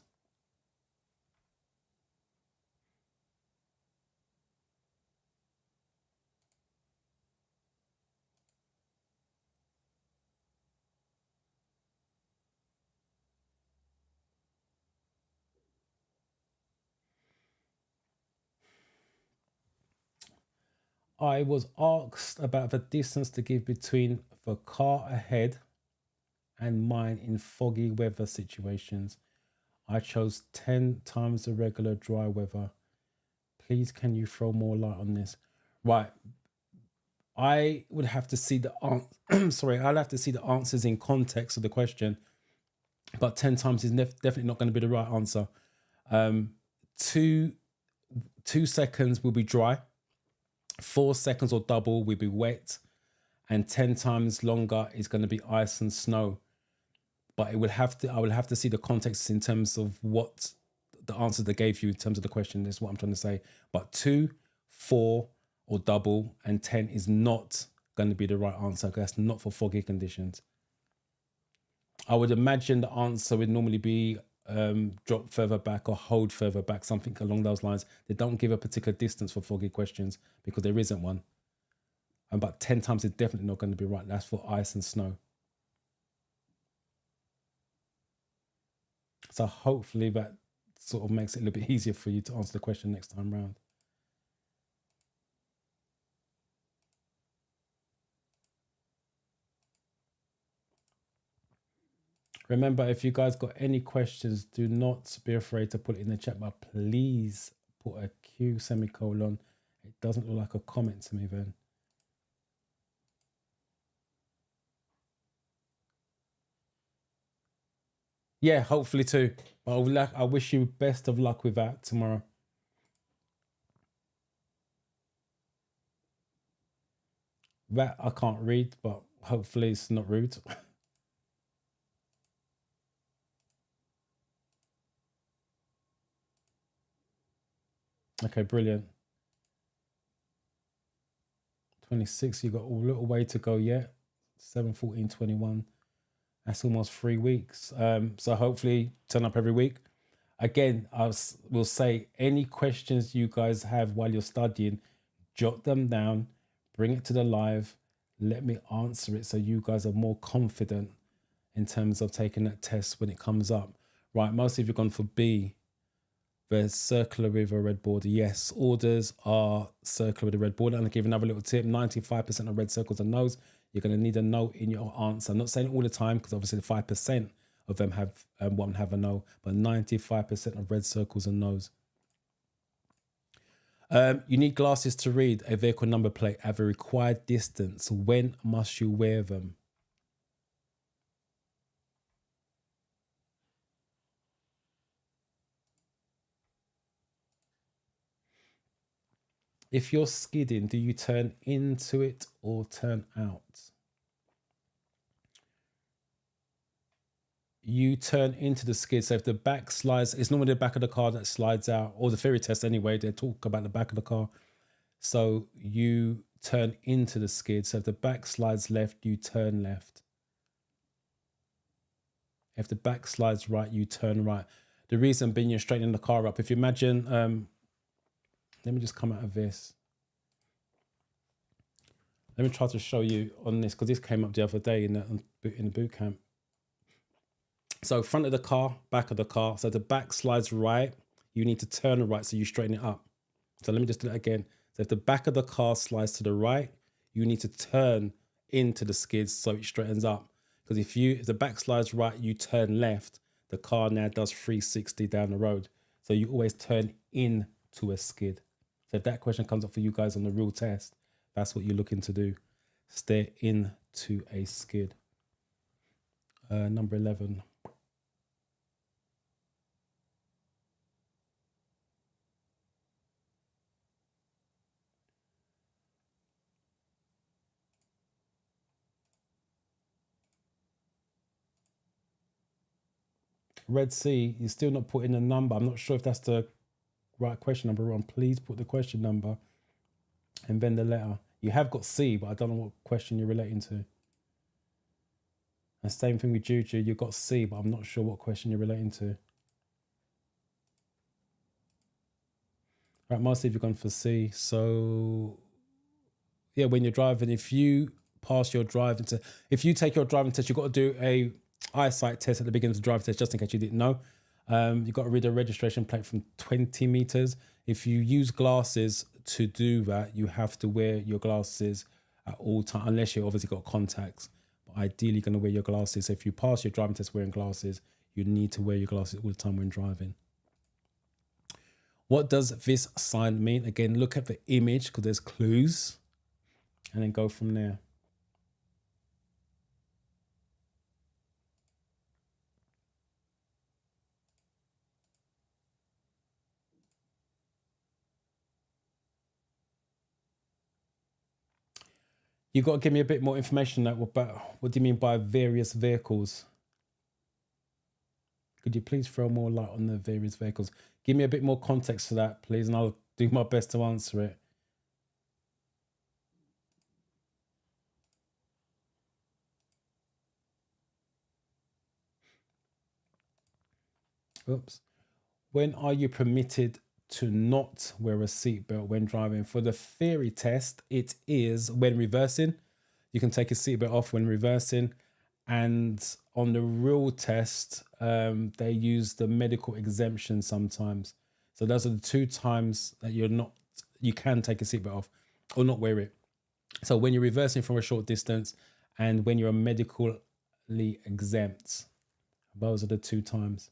[SPEAKER 1] I was asked about the distance to give between the car ahead and mine in foggy weather situations. I chose 10 times the regular dry weather. Please, can you throw more light on this? Right. I would have to see the sorry, I'll have to see the answers in context of the question. But 10 times is definitely not going to be the right answer. 2 seconds will be dry. 4 seconds or double will be wet, and 10 times longer is going to be ice and snow. But I will have to see the context in terms of what the answer they gave you in terms of the question is what I'm trying to say. But 2, 4 or double and 10 is not going to be the right answer. That's not for foggy conditions. I would imagine the answer would normally be drop further back or hold further back, something along those lines. They don't give a particular distance for foggy questions because there isn't one. But 10 times is definitely not going to be right. That's for ice and snow. So hopefully that sort of makes it a little bit easier for you to answer the question next time round. Remember, if you guys got any questions, do not be afraid to put it in the chat, but please put a Q semicolon. It doesn't look like a comment to me then. Yeah, hopefully too. I wish you best of luck with that tomorrow. That I can't read, but hopefully it's not rude. Okay, brilliant. 26, you got a little way to go yet. 7/14/21. That's almost 3 weeks. So hopefully turn up every week. Again, will say any questions you guys have while you're studying, jot them down, bring it to the live, let me answer it so you guys are more confident in terms of taking that test when it comes up. Right, most of you have gone for B. There's circular with a red border. Yes, orders are circular with a red border. And I'll give another little tip. 95% of red circles are no's. You're going to need a no in your answer. I'm not saying all the time because obviously 5% of them won't have a no, but 95% of red circles are no's. You need glasses to read a vehicle number plate at the required distance. When must you wear them? If you're skidding, do you turn into it or turn out? You turn into the skid. So if the back slides, it's normally the back of the car that slides out, or the theory test anyway, they talk about the back of the car. So you turn into the skid. So if the back slides left, you turn left. If the back slides right, you turn right. The reason being you're straightening the car up. If you imagine, let me just come out of this. Let me try to show you on this, because this came up the other day in the boot camp. So front of the car, back of the car. So the back slides right, you need to turn right so you straighten it up. So let me just do that again. So if the back of the car slides to the right, you need to turn into the skids so it straightens up. Because if the back slides right, you turn left, the car now does 360 down the road. So you always turn into a skid. So if that question comes up for you guys on the real test, that's what you're looking to do. Stare into a skid. Number 11. Red Sea, you're still not putting a number. I'm not sure if that's the right question number wrong. Please put the question number and then the letter. You have got C, but I don't know what question you're relating to. And same thing with Juju, you've got C, but I'm not sure what question you're relating to. Right, most of you gone for C. So yeah, when you're driving, if you pass your driving test, if you take your driving test, you've got to do a eyesight test at the beginning of the driving test, just in case you didn't know. You've got to read a registration plate from 20 meters. If you use glasses, to do that, you have to wear your glasses at all times, unless you obviously got contacts. But ideally, you're going to wear your glasses. So if you pass your driving test wearing glasses, you need to wear your glasses all the time when driving. What does this sign mean? Again, look at the image because there's clues, and then go from there. You've got to give me a bit more information about what do you mean by various vehicles? Could you please throw more light on the various vehicles? Give me a bit more context to that, please, and I'll do my best to answer it. Oops. When are you permitted to not wear a seatbelt when driving? For the theory test, it is when reversing. You can take a seatbelt off when reversing. And on the real test, they use the medical exemption sometimes. So those are the 2 times that you can take a seatbelt off or not wear it. So when you're reversing from a short distance and when you're medically exempt, those are the 2 times.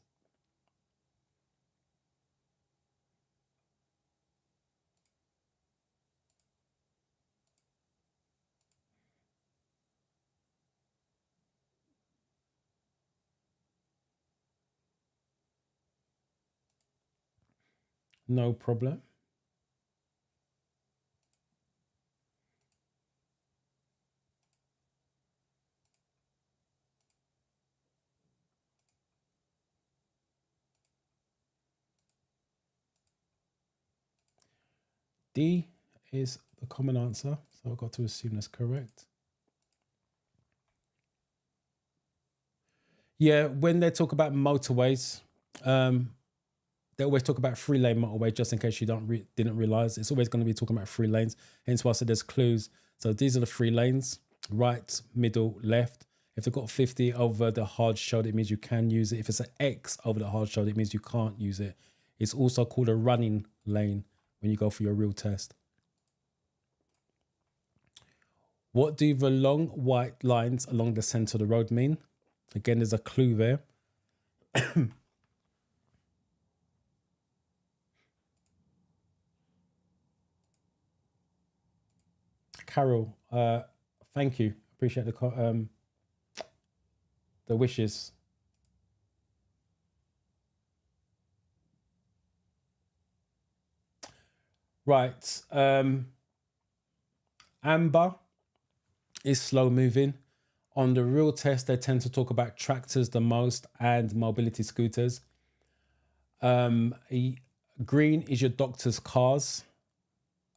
[SPEAKER 1] No problem. D is the common answer, so I've got to assume that's correct. Yeah, when they talk about motorways, they always talk about 3-lane motorway, just in case you didn't realize. It's always going to be talking about 3 lanes. Hence why I said there's clues. So these are the 3 lanes: right, middle, left. If they've got 50 over the hard shoulder, it means you can use it. If it's an X over the hard shoulder, it means you can't use it. It's also called a running lane when you go for your real test. What do the long white lines along the center of the road mean? Again, there's a clue there. Carol, thank you. Appreciate the wishes. Right. Amber is slow moving. On the real test, they tend to talk about tractors the most and mobility scooters. Green is your doctor's cars.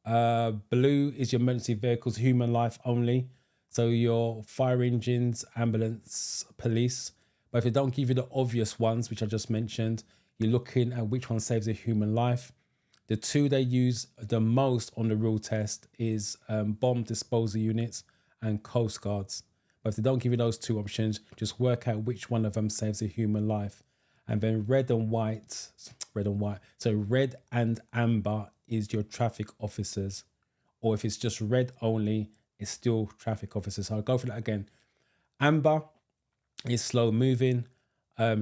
[SPEAKER 1] Blue is your emergency vehicles, human life only. So your fire engines, ambulance, police. But if they don't give you the obvious ones, which I just mentioned, you're looking at which one saves a human life. The 2 they use the most on the real test is bomb disposal units and coast guards. But if they don't give you those 2 options, just work out which one of them saves a human life. And then red and white. So red and amber is your traffic officers. Or if it's just red only, it's still traffic officers. So I'll go for that again. Amber is slow moving.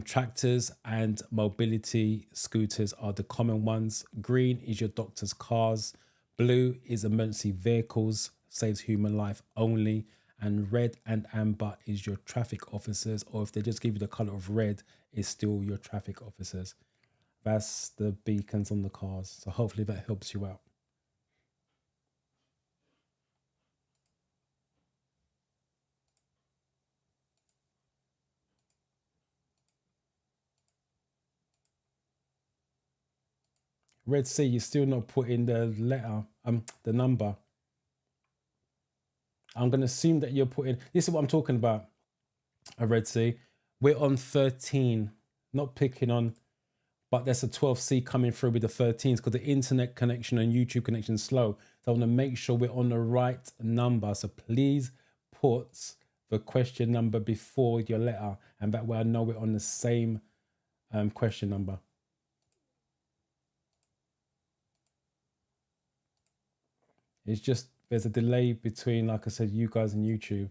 [SPEAKER 1] Tractors and mobility scooters are the common ones. Green is your doctor's cars. Blue is emergency vehicles, saves human life only. And red and amber is your traffic officers, or if they just give you the color of red, it's still your traffic officers. That's the beacons on the cars. So hopefully that helps you out. Red C, you still not put in the letter, the number. I'm going to assume that you're putting, this is what I'm talking about, a Red C. We're on 13, not picking on, but there's a 12C coming through with the 13s because the internet connection and YouTube connection is slow. So I want to make sure we're on the right number. So please put the question number before your letter, and that way I know we're on the same question number. It's just there's a delay between, like I said, you guys and YouTube.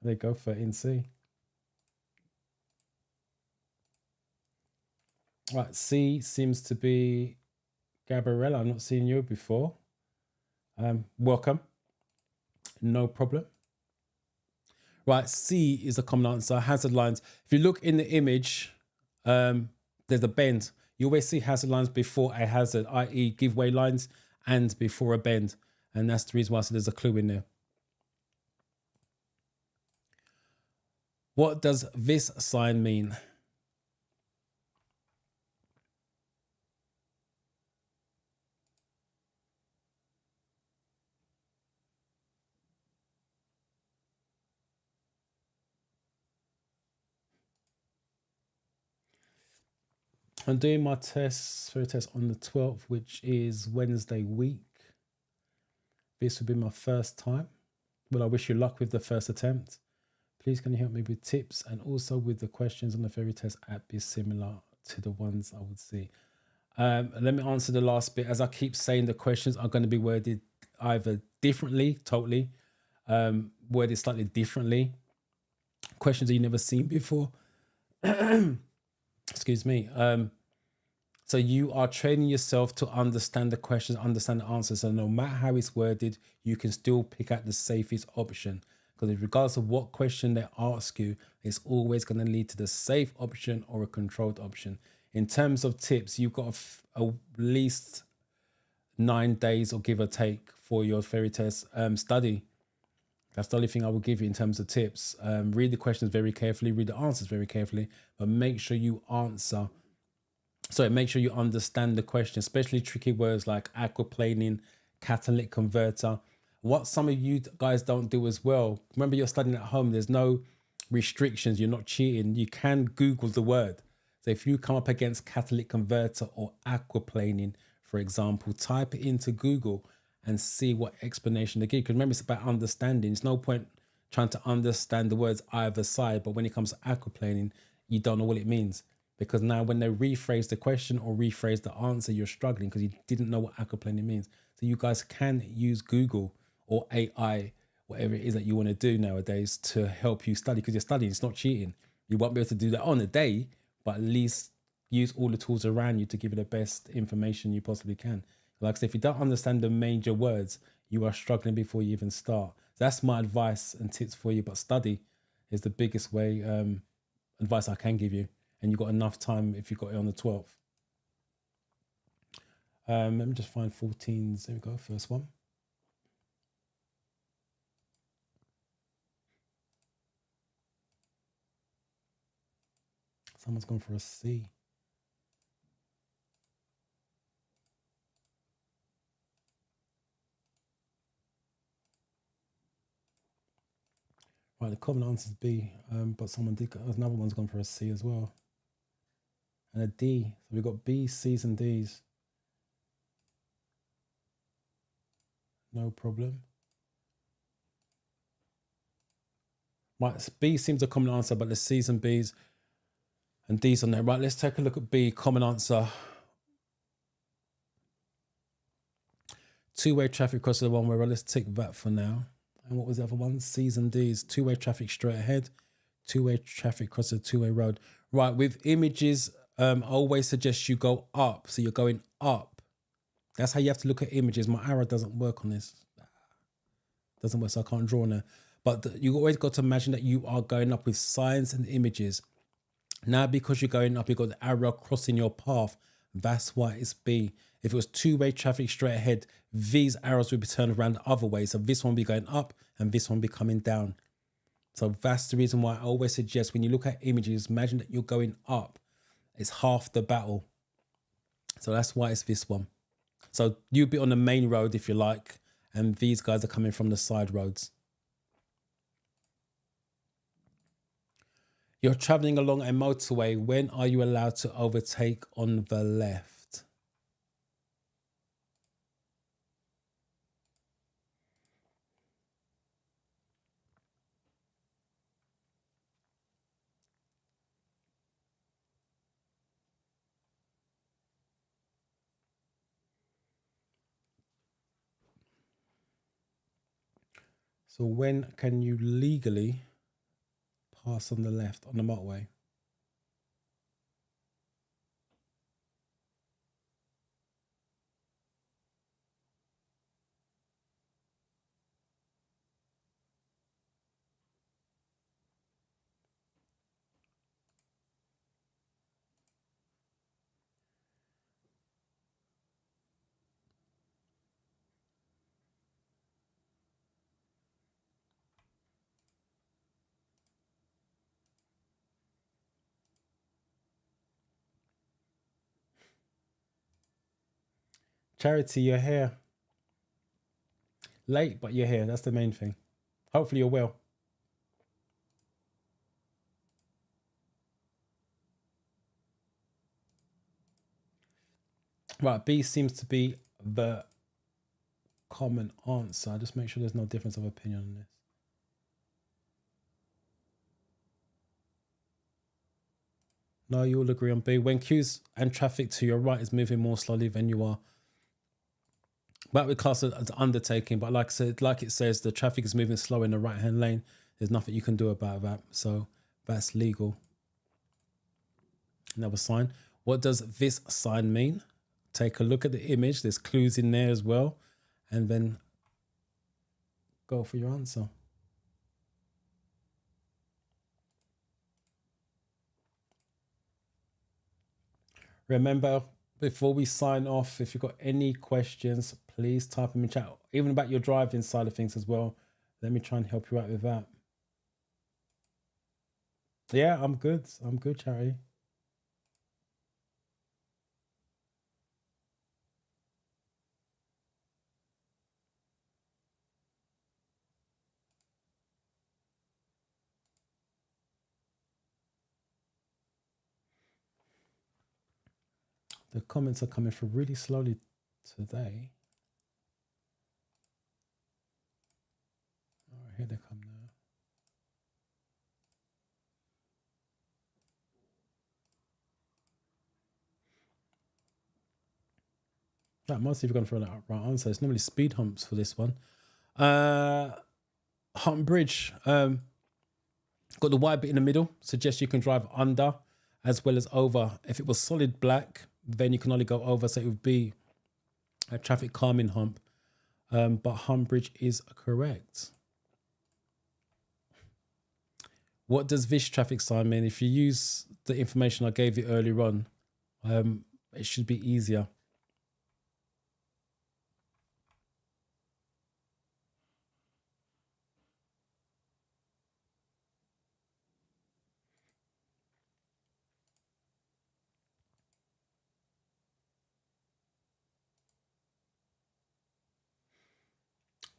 [SPEAKER 1] There you go, 13C. Right, C seems to be Gabriella. I'm not seeing you before. Welcome. No problem. Right, C is a common answer. Hazard lines. If you look in the image, there's a bend. You always see hazard lines before a hazard, i.e. giveaway lines, and before a bend. And that's the reason why I said there's a clue in there. What does this sign mean? I'm doing my theory test on the 12th, which is Wednesday week. This will be my first time. Well, I wish you luck with the first attempt. Please can you help me with tips and also with the questions on the theory test app be similar to the ones I would see. Let me answer the last bit. As I keep saying, the questions are going to be worded either differently, totally, worded slightly differently. Questions that you've never seen before. Excuse me. So you are training yourself to understand the questions, understand the answers. So no matter how it's worded, you can still pick out the safest option. Because regardless of what question they ask you, it's always going to lead to the safe option or a controlled option. In terms of tips, you've got at least 9 days or give or take for your theory test study. That's the only thing I will give you in terms of tips. Read the questions very carefully, read the answers very carefully, but make sure you answer. So make sure you understand the question, especially tricky words like aquaplaning, catalytic converter. What some of you guys don't do as well, remember you're studying at home, there's no restrictions, you're not cheating. You can Google the word. So if you come up against catalytic converter or aquaplaning, for example, type it into Google and see what explanation they give. Because remember, it's about understanding. There's no point trying to understand the words either side, but when it comes to aquaplaning, you don't know what it means. Because now when they rephrase the question or rephrase the answer, you're struggling because you didn't know what aquaplaning means. So you guys can use Google or AI, whatever it is that you want to do nowadays to help you study, because you're studying, it's not cheating. You won't be able to do that on a day, but at least use all the tools around you to give you the best information you possibly can. Like I said, if you don't understand the major words, you are struggling before you even start. So that's my advice and tips for you, but study is the biggest way, advice I can give you. And you've got enough time if you got it on the 12th. Let me just find 14s. There we go, first one. Someone's gone for a C. Right, the common answer is B, but someone did, another one's gone for a C as well. And a D. So we've got B, C's and D's. No problem. Right, B seems a common answer, but the C's and B's and D's on there. Right, let's take a look at B, common answer. Two-way traffic across the one-way road. Let's take that for now. And what was the other one? C's and D's. Two-way traffic straight ahead. Two-way traffic across a two-way road. Right, with images, I always suggest you go up. So you're going up. That's how you have to look at images. My arrow doesn't work on this. Doesn't work, so I can't draw on it. But you always got to imagine that you are going up with signs and images. Now, because you're going up, you've got the arrow crossing your path. That's why it's B. If it was two-way traffic straight ahead, these arrows would be turned around the other way. So this one will be going up and this one will be coming down. So that's the reason why I always suggest when you look at images, imagine that you're going up. It's half the battle. So that's why it's this one. So you'll be on the main road if you like, and these guys are coming from the side roads. You're traveling along a motorway. When are you allowed to overtake on the left? So when can you legally pass on the left on the motorway? Charity, you're here. Late, but you're here. That's the main thing. Hopefully you're well. Right, B seems to be the common answer. Just make sure there's no difference of opinion on this. No, you all agree on B. When queues and traffic to your right is moving more slowly than you are. That would class it as undertaking, but like I said, like it says, the traffic is moving slow in the right-hand lane. There's nothing you can do about that. So that's legal. Another sign. What does this sign mean? Take a look at the image. There's clues in there as well. And then go for your answer. Remember, before we sign off, if you've got any questions, please type them in chat, even about your driving side of things as well. Let me try and help you out with that. Yeah, I'm good. I'm good, Charity. The comments are coming through really slowly today. All right, here they come now. That must have gone for the right answer. It's normally speed humps for this one. Hump bridge. Got the wide bit in the middle. Suggests you can drive under as well as over. If it was solid black, then you can only go over. So it would be a traffic calming hump. But hump bridge is correct. What does this traffic sign mean? If you use the information I gave you earlier on, it should be easier.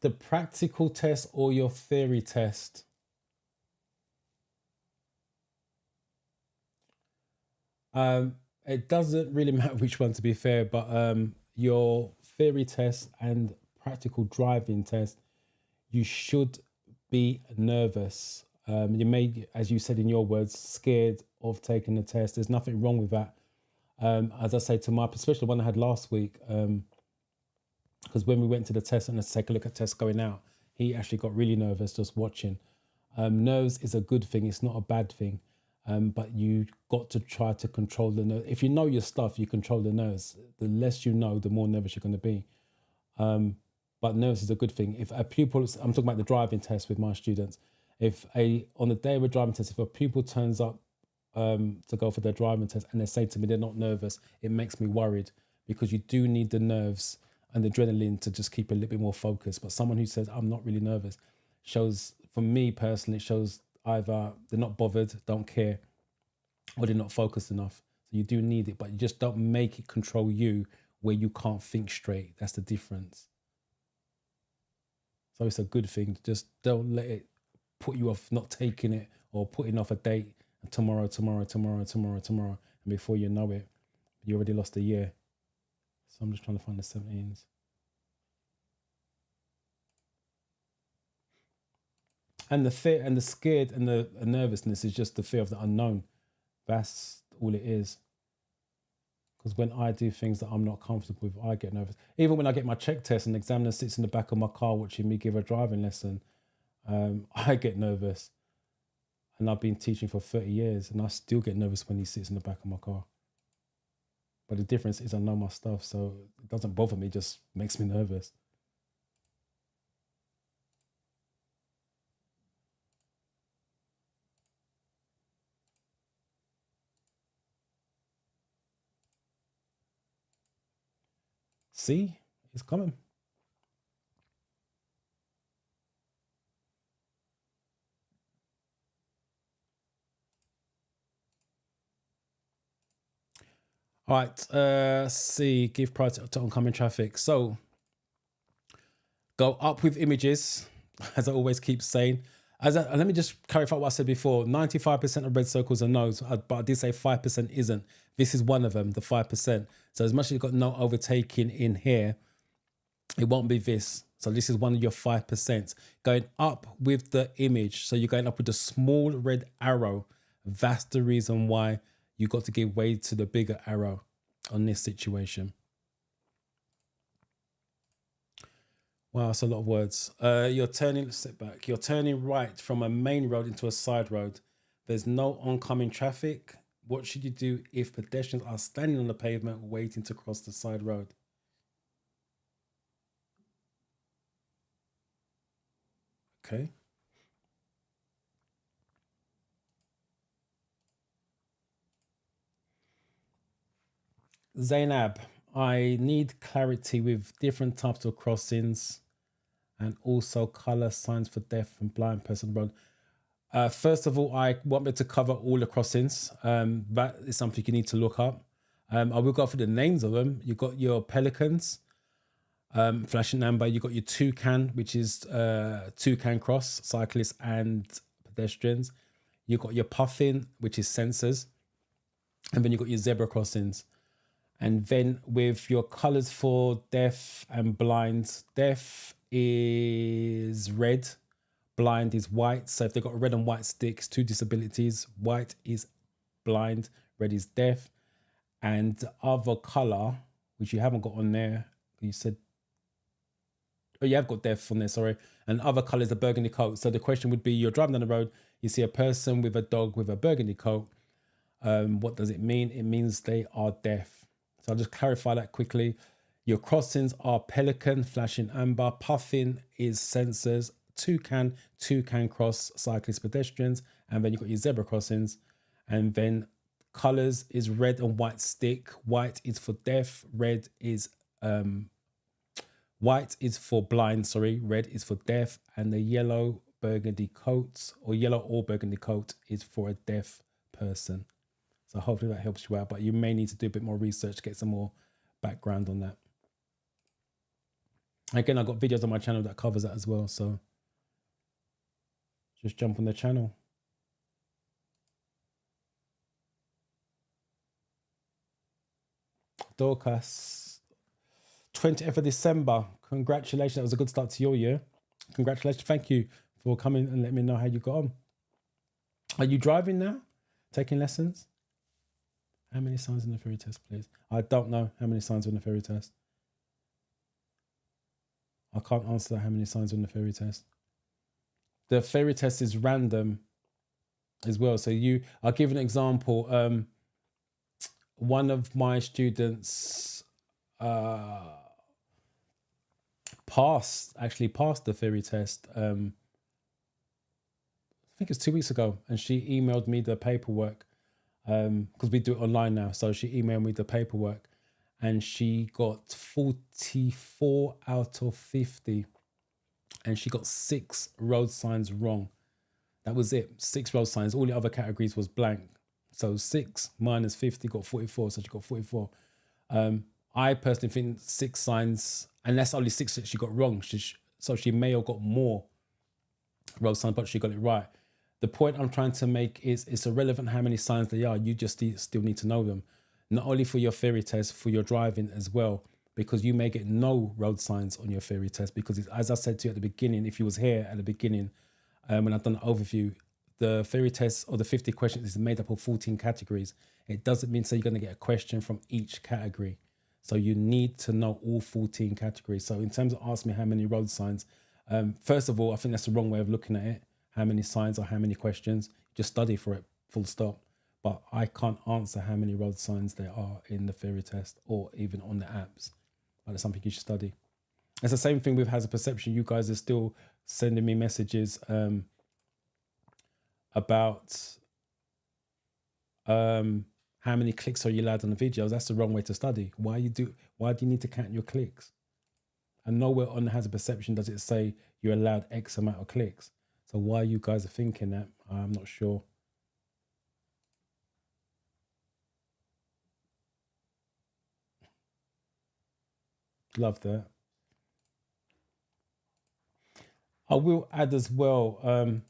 [SPEAKER 1] The practical test or your theory test? It doesn't really matter which one, to be fair, but your theory test and practical driving test, you should be nervous. You may, as you said in your words, scared of taking the test. There's nothing wrong with that. As I say, to my, especially the one I had last week, because when we went to the test and let's take a look at tests going out, he actually got really nervous just watching. Nerves is a good thing. It's not a bad thing. But you got to try to control the nerves. If you know your stuff, you control the nerves. The less you know, the more nervous you're going to be. But nerves is a good thing. If a pupil, I'm talking about the driving test with my students. On the day of a driving test, if a pupil turns up to go for their driving test and they say to me they're not nervous, it makes me worried, because you do need the nerves and the adrenaline to just keep a little bit more focused. But someone who says, I'm not really nervous, shows, for me personally, it shows either they're not bothered, don't care, or they're not focused enough. So you do need it, but you just don't make it control you where you can't think straight. That's the difference. So it's a good thing. Just don't let it put you off not taking it or putting off a date tomorrow, and before you know it, you already lost a year. So I'm just trying to find the 17s. And the fear and the scared and the nervousness is just the fear of the unknown. That's all it is. Because when I do things that I'm not comfortable with, I get nervous. Even when I get my check test and the examiner sits in the back of my car watching me give a driving lesson, I get nervous, and I've been teaching for 30 years, and I still get nervous when he sits in the back of my car. But the difference is I know my stuff, so it doesn't bother me, it just makes me nervous. See, it's coming. All right, see, give priority to oncoming traffic. So go up with images, as I always keep saying. Let me just clarify what I said before. 95% of red circles are no's, but I did say 5% isn't. This is one of them, the 5%. So as much as you've got no overtaking in here, it won't be this. So this is one of your 5%. Going up with the image. So you're going up with the small red arrow. That's the reason why you got to give way to the bigger arrow on this situation. Wow, that's a lot of words. You're turning, let's step back. You're turning right from a main road into a side road. There's no oncoming traffic. What should you do if pedestrians are standing on the pavement waiting to cross the side road? Okay. Zainab, I need clarity with different types of crossings and also color signs for deaf and blind person road. First of all, I want me to cover all the crossings. That is something you need to look up. I will go through the names of them. You've got your pelicans, flashing amber. You've got your toucan, which is toucan cross, cyclists and pedestrians. You've got your puffin, which is sensors. And then you've got your zebra crossings. And then with your colors for deaf and blind, deaf is red, blind is white. So if they've got red and white sticks, two disabilities, white is blind, red is deaf. And the other color, which you haven't got on there, you said, oh, you have got deaf on there, sorry. And other color is the burgundy coat. So the question would be, you're driving down the road, you see a person with a dog with a burgundy coat. What does it mean? It means they are deaf. So I'll just clarify that quickly. Your crossings are pelican, flashing amber, puffin is sensors, toucan cross, cyclists, pedestrians, and then you've got your zebra crossings. And then colors is red and white stick. White is for deaf, white is for blind, red is for deaf, and the yellow burgundy coat or yellow or burgundy coat is for a deaf person. So hopefully that helps you out, but you may need to do a bit more research to get some more background on that. Again, I've got videos on my channel that covers that as well. So just jump on the channel. Dorcas, 20th of December. Congratulations. That was a good start to your year. Congratulations. Thank you for coming and letting me know how you got on. Are you driving now? Taking lessons? How many signs in the theory test, please? I don't know how many signs are in the theory test. I can't answer that, how many signs are in the theory test. The theory test is random as well. So I'll give an example. One of my students passed the theory test. I think it's 2 weeks ago, and she emailed me the paperwork. Because we do it online now. So she emailed me the paperwork and she got 44 out of 50 and she got 6 road signs wrong. That was it, 6 road signs. All the other categories was blank. So 6 minus 50 got 44, so she got 44. I personally think 6 signs, and that's only 6 that she got wrong. So she may have got more road signs, but she got it right. The point I'm trying to make is it's irrelevant how many signs they are. You just still need to know them. Not only for your theory test, for your driving as well, because you may get no road signs on your theory test. Because as I said to you at the beginning, if you was here at the beginning, when I've done an overview, the theory test or the 50 questions is made up of 14 categories. It doesn't mean you're going to get a question from each category. So you need to know all 14 categories. So in terms of asking me how many road signs, First of all, I think that's the wrong way of looking at it. How many signs or how many questions? Just study for it, full stop. But I can't answer how many road signs there are in the theory test or even on the apps. But it's something you should study. It's the same thing with hazard perception. You guys are still sending me messages about how many clicks are you allowed on the videos. That's the wrong way to study. Why do you need to count your clicks? And nowhere on the hazard perception does it say you're allowed X amount of clicks. So why you guys are thinking that, I'm not sure. Love that. I will add as well,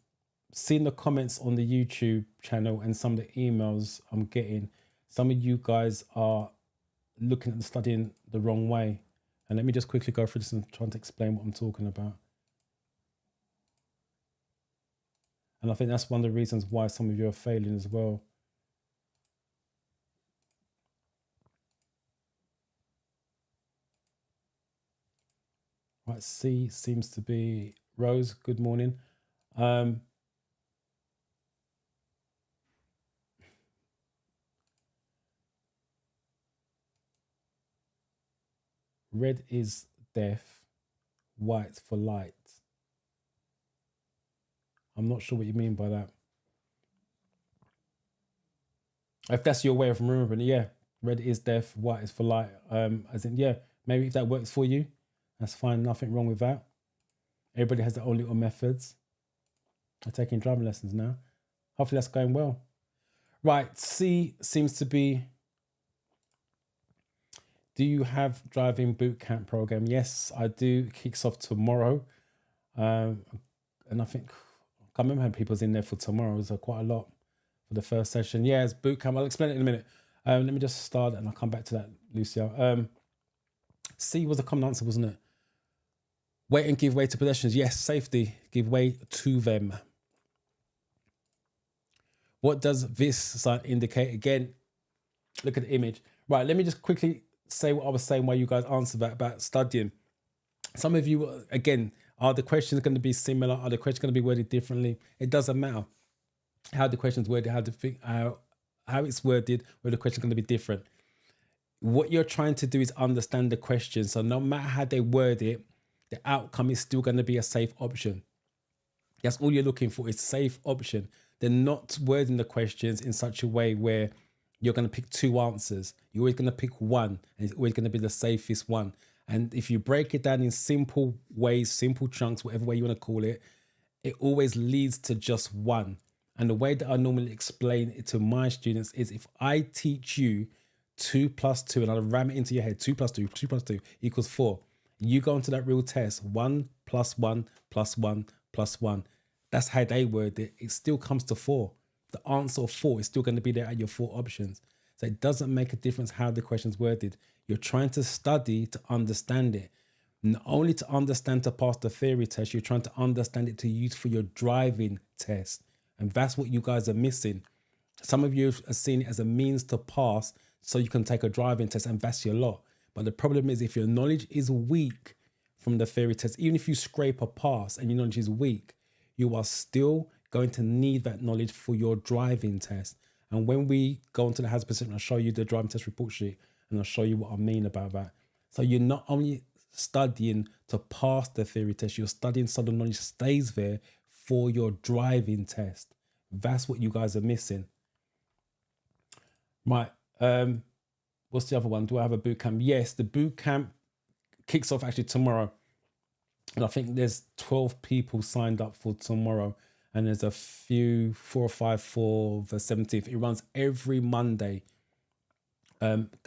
[SPEAKER 1] seeing the comments on the YouTube channel and some of the emails I'm getting, some of you guys are looking at the studying the wrong way. And let me just quickly go through this and trying to explain what I'm talking about. And I think that's one of the reasons why some of you are failing as well. Right, C seems to be Rose. Good morning. Red is deaf, white for light. I'm not sure what you mean by that. If that's your way of remembering, yeah, red is deaf, white is for light. As in, yeah, maybe if that works for you, that's fine. Nothing wrong with that. Everybody has their own little methods. I'm taking driving lessons now. Hopefully that's going well. Right, C seems to be, do you have driving boot camp program? Yes, I do. It kicks off tomorrow. And I think, I can't remember how many people's in there for tomorrow. There's quite a lot for the first session. Yeah, it's boot camp. I'll explain it in a minute. Let me just start and I'll come back to that, Lucia. C was a common answer, wasn't it? Wait and give way to pedestrians. Yes, safety. Give way to them. What does this sign indicate? Again, look at the image. Right, let me just quickly say what I was saying while you guys answered that about studying. Some of you, again, are the questions going to be similar? Are the questions going to be worded differently? It doesn't matter how the question's worded, how it's worded, where the question's going to be different. What you're trying to do is understand the question. So no matter how they word it, the outcome is still going to be a safe option. That's all you're looking for, is safe option. They're not wording the questions in such a way where you're going to pick two answers. You're always going to pick one, and it's always going to be the safest one. And if you break it down in simple ways, simple chunks, whatever way you want to call it, it always leads to just one. And the way that I normally explain it to my students is, if I teach you 2 + 2 and I ram it into your head, 2 + 2, 2 + 2 = 4. You go into that real test, 1 + 1 + 1 + 1. That's how they word it. It still comes to 4. The answer of 4 is still going to be there at your 4 options. So it doesn't make a difference how the question's worded. You're trying to study to understand it. Not only to understand to pass the theory test, you're trying to understand it to use for your driving test. And that's what you guys are missing. Some of you are seeing it as a means to pass so you can take a driving test, and that's your lot. But the problem is, if your knowledge is weak from the theory test, even if you scrape a pass and your knowledge is weak, you are still going to need that knowledge for your driving test. And when we go into the hazard perception, I'll show you the driving test report sheet and I'll show you what I mean about that. So you're not only studying to pass the theory test, you're studying so the knowledge stays there for your driving test. That's what you guys are missing. Right. What's the other one? Do I have a boot camp? Yes, the boot camp kicks off actually tomorrow. And I think there's 12 people signed up for tomorrow. And there's a few, 4 or 5 for the 17th. It runs every Monday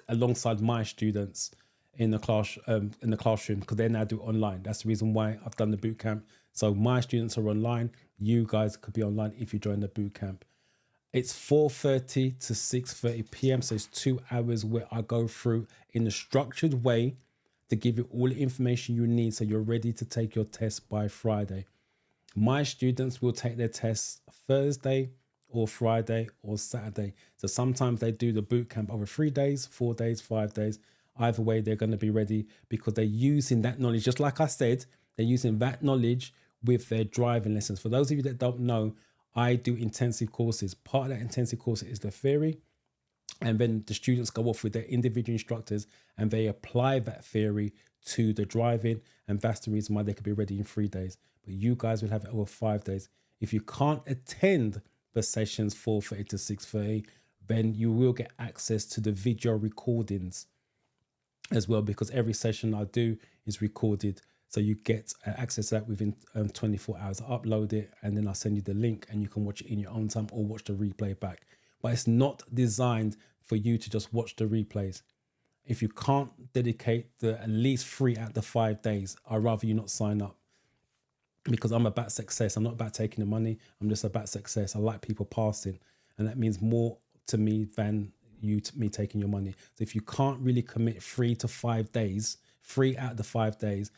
[SPEAKER 1] alongside my students in the classroom, because they now do it online. That's the reason why I've done the boot camp. So my students are online. You guys could be online if you join the boot camp. It's 4:30 to 6:30 p.m. So it's 2 hours where I go through in a structured way to give you all the information you need so you're ready to take your test by Friday. My students will take their tests Thursday or Friday or Saturday. So sometimes they do the boot camp over 3 days, 4 days, 5 days. Either way, they're going to be ready because they're using that knowledge. Just like I said, They're using that knowledge with their driving lessons. For those of you that don't know, I do intensive courses. Part of that intensive course is the theory. And then the students go off with their individual instructors and they apply that theory to the driving. And that's the reason why they could be ready in 3 days. But you guys will have it over 5 days. If you can't attend the sessions 4:30 to 6:30, then you will get access to the video recordings as well, because every session I do is recorded. So you get access to that within 24 hours. I upload it and then I send you the link and you can watch it in your own time or watch the replay back. But it's not designed for you to just watch the replays. If you can't dedicate at least 3 out of the 5 days, I'd rather you not sign up, because I'm about success. I'm not about taking the money. I'm just about success. I like people passing, and that means more to me than me taking your money. So if you can't really commit 3 to 5 days, 3 out of the 5 days,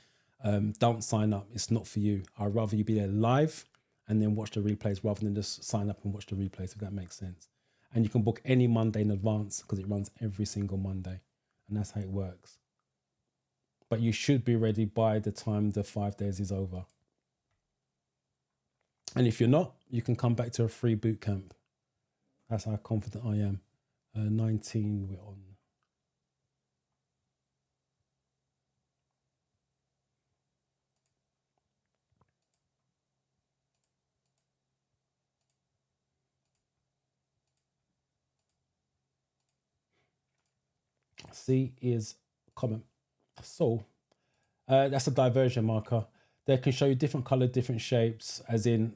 [SPEAKER 1] don't sign up. It's not for you. I'd rather you be there live and then watch the replays rather than just sign up and watch the replays, if that makes sense. And you can book any Monday in advance because it runs every single Monday. And that's how it works. But you should be ready by the time the 5 days is over. And if you're not, you can come back to a free boot camp. That's how confident I am. 19 we're on. C is comment. So that's a diversion marker. They can show you different color, different shapes, as in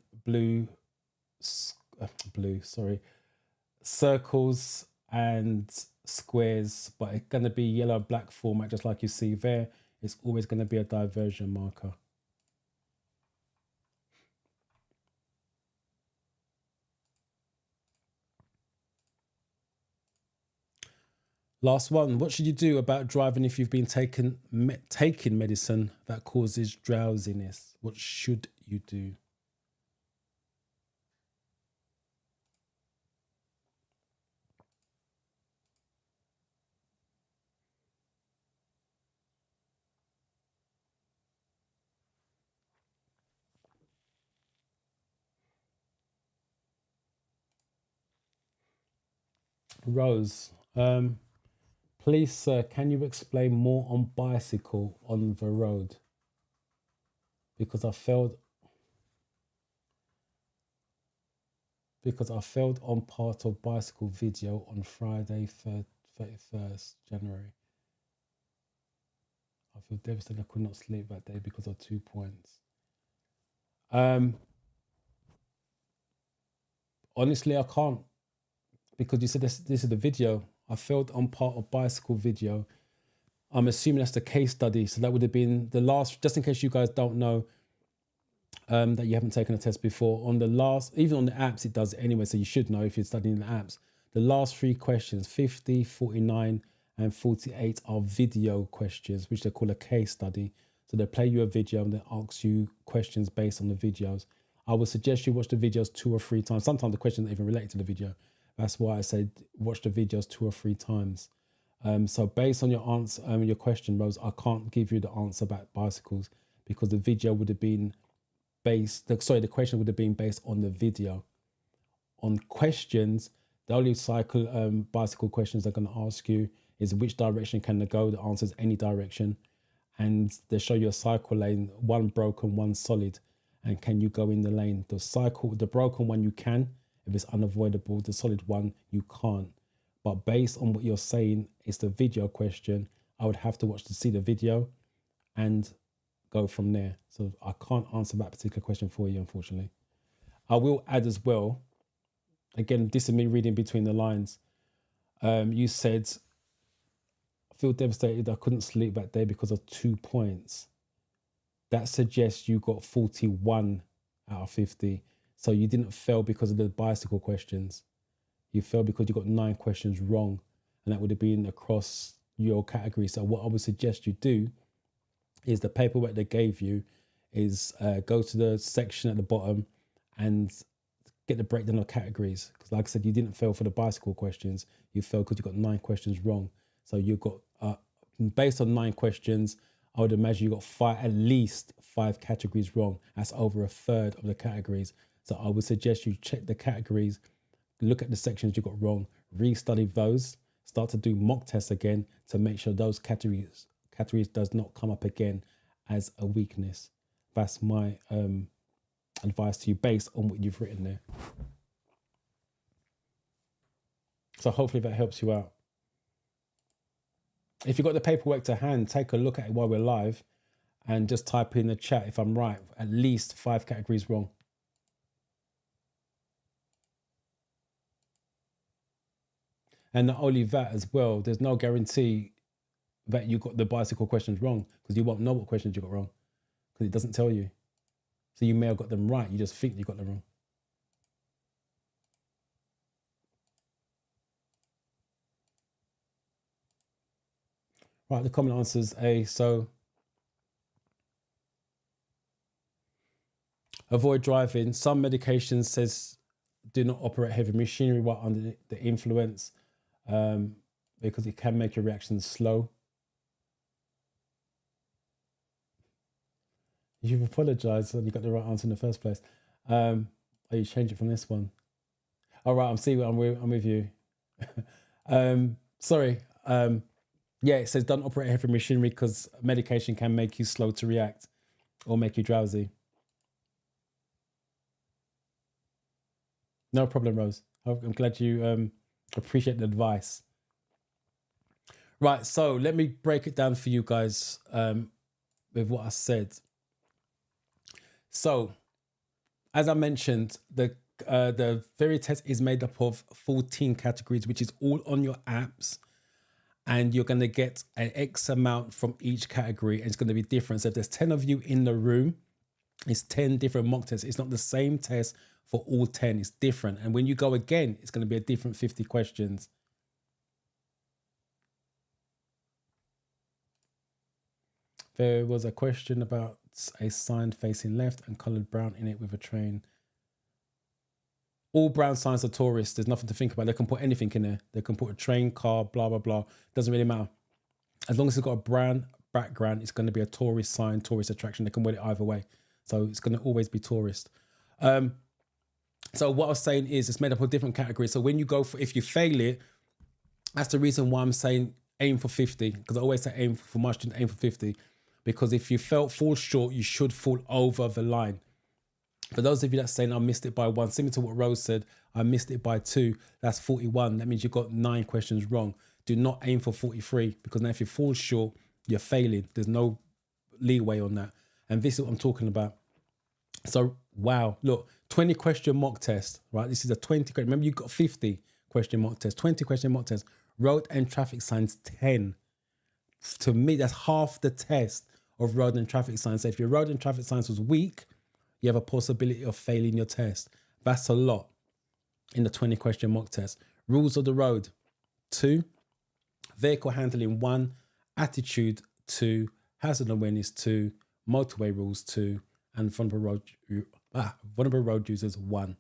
[SPEAKER 1] circles and squares, but it's going to be yellow, black format, just like you see there. It's always going to be a diversion marker. Last one. What should you do about driving if you've been taking medicine that causes drowsiness? What should you do? Rose, please, sir, can you explain more on bicycle on the road? Because I failed on part of bicycle video on Friday, 31st January. I feel devastated. I could not sleep that day because of 2 points. Honestly, I can't, because you said this is the video. I failed on part of bicycle video. I'm assuming that's the case study. So that would have been the last, just in case you guys don't know, that you haven't taken a test before. On the last, even on the apps, it does it anyway. So you should know if you're studying the apps. The last 3 questions, 50, 49, and 48 are video questions, which they call a case study. So they play you a video and they ask you questions based on the videos. I would suggest you watch the videos 2 or 3 times. Sometimes the questions are even related to the video. That's why I said watch the videos 2 or 3 times. So based on your answer, your question, Rose, I can't give you the answer about bicycles because the video would have been the question would have been based on the video. On questions, the only bicycle questions they're going to ask you is which direction can they go? The answer is any direction. And they show you a cycle lane, 1 broken, 1 solid. And can you go in the lane? The broken one you can, if it's unavoidable. The solid one, you can't. But based on what you're saying, it's the video question. I would have to see the video and go from there. So I can't answer that particular question for you, unfortunately. I will add as well, again, this is me reading between the lines. You said, I feel devastated. I couldn't sleep that day because of 2 points. That suggests you got 41 out of 50. So you didn't fail because of the bicycle questions. You failed because you got 9 questions wrong. And that would have been across your category. So what I would suggest you do is the paperwork they gave you is go to the section at the bottom and get the breakdown of categories. Because like I said, you didn't fail for the bicycle questions. You failed because you got 9 questions wrong. So you got, based on 9 questions, I would imagine you got at least 5 categories wrong. That's over a third of the categories. So I would suggest you check the categories, look at the sections you got wrong, re-study those, start to do mock tests again to make sure those categories does not come up again as a weakness. That's my advice to you based on what you've written there. So hopefully that helps you out. If you've got the paperwork to hand, take a look at it while we're live and just type in the chat if I'm right. At least 5 categories wrong. And not only that as well, there's no guarantee that you got the bicycle questions wrong, because you won't know what questions you got wrong because it doesn't tell you. So you may have got them right. You just think you got them wrong. Right, the common answer is A. So avoid driving. Some medications says do not operate heavy machinery while under the influence because it can make your reactions slow. You've apologized and you got the right answer in the first place. Oh, you change it from this one. All right, I'm with you. Sorry. Yeah, it says don't operate heavy machinery because medication can make you slow to react or make you drowsy. No problem, Rose. I'm glad you appreciate the advice. Right, so let me break it down for you guys with what I said. So, as I mentioned, the theory test is made up of 14 categories, which is all on your apps. And you're going to get an X amount from each category, and it's going to be different. So if there's 10 of you in the room, it's 10 different mock tests. It's not the same test for all 10. It's different. And when you go again, it's going to be a different 50 questions. There was a question about a sign facing left and colored brown in it with a train. All brown signs are tourists. There's nothing to think about. They can put anything in there. They can put a train, car, blah, blah, blah. Doesn't really matter. As long as it's got a brown background, it's going to be a tourist sign, tourist attraction. They can wear it either way. So it's going to always be tourist. So what I was saying is it's made up of different categories. So when you go for, if you fail it, that's the reason why I'm saying aim for 50. Because I always say aim for my student, aim for 50. Because if you fall short, you should fall over the line. For those of you that's saying I missed it by 1, similar to what Rose said, I missed it by 2, that's 41. That means you've got 9 questions wrong. Do not aim for 43, because now if you fall short, you're failing. There's no leeway on that. And this is what I'm talking about. So, wow, look, 20 question mock test, right? This is a 20 question. Remember, you got 50 question mock test, 20 question mock test, road and traffic signs 10. To me, that's half the test of road and traffic signs. So if your road and traffic signs was weak, you have a possibility of failing your test. That's a lot in the 20 question mock test. Rules of the road, 2. Vehicle handling, 1. Attitude, 2. Hazard awareness, 2. Motorway rules, 2. And vulnerable road users, 1.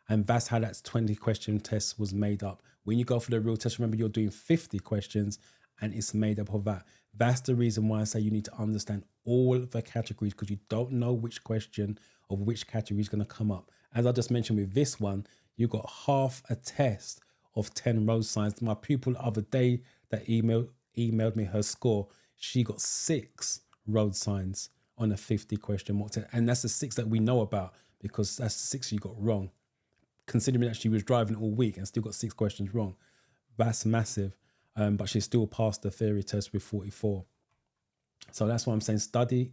[SPEAKER 1] And that's how that 20 question test was made up. When you go for the real test, remember you're doing 50 questions and it's made up of that. That's the reason why I say you need to understand all the categories, because you don't know which question of which category is going to come up. As I just mentioned with this one, you got half a test of 10 road signs. My pupil the other day that emailed me her score, she got 6 road signs on a 50 question mock test. And that's the 6 that we know about, because that's the 6 you got wrong. Considering that she was driving all week and still got 6 questions wrong, that's massive. But she still passed the theory test with 44. So that's why I'm saying study,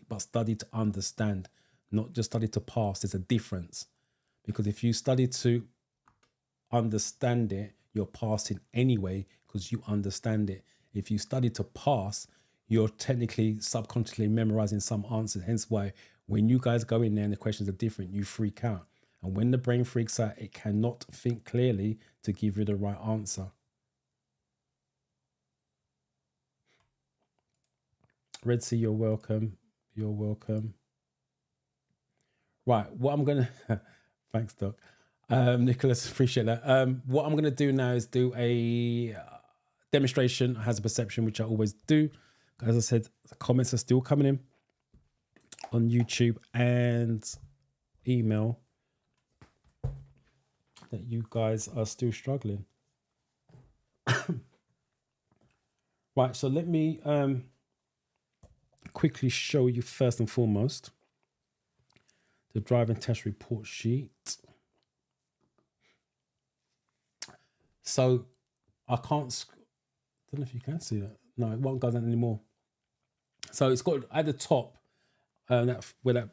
[SPEAKER 1] but study to understand, not just study to pass. There's a difference, because if you study to understand it, you're passing anyway because you understand it. If you study to pass, you're technically subconsciously memorizing some answers. Hence why when you guys go in there and the questions are different, you freak out. And when the brain freaks out, it cannot think clearly to give you the right answer. Red Sea, you're welcome. You're welcome. Right, what I'm going to... Thanks, Doc. Nicholas, appreciate that. What I'm going to do now is do a demonstration, has a perception, which I always do, As I said, the comments are still coming in on YouTube and email that you guys are still struggling. Right, so let me quickly show you first and foremost the driving test report sheet. So I don't know if you can see that. No, it won't go down anymore. So it's got at the top, where that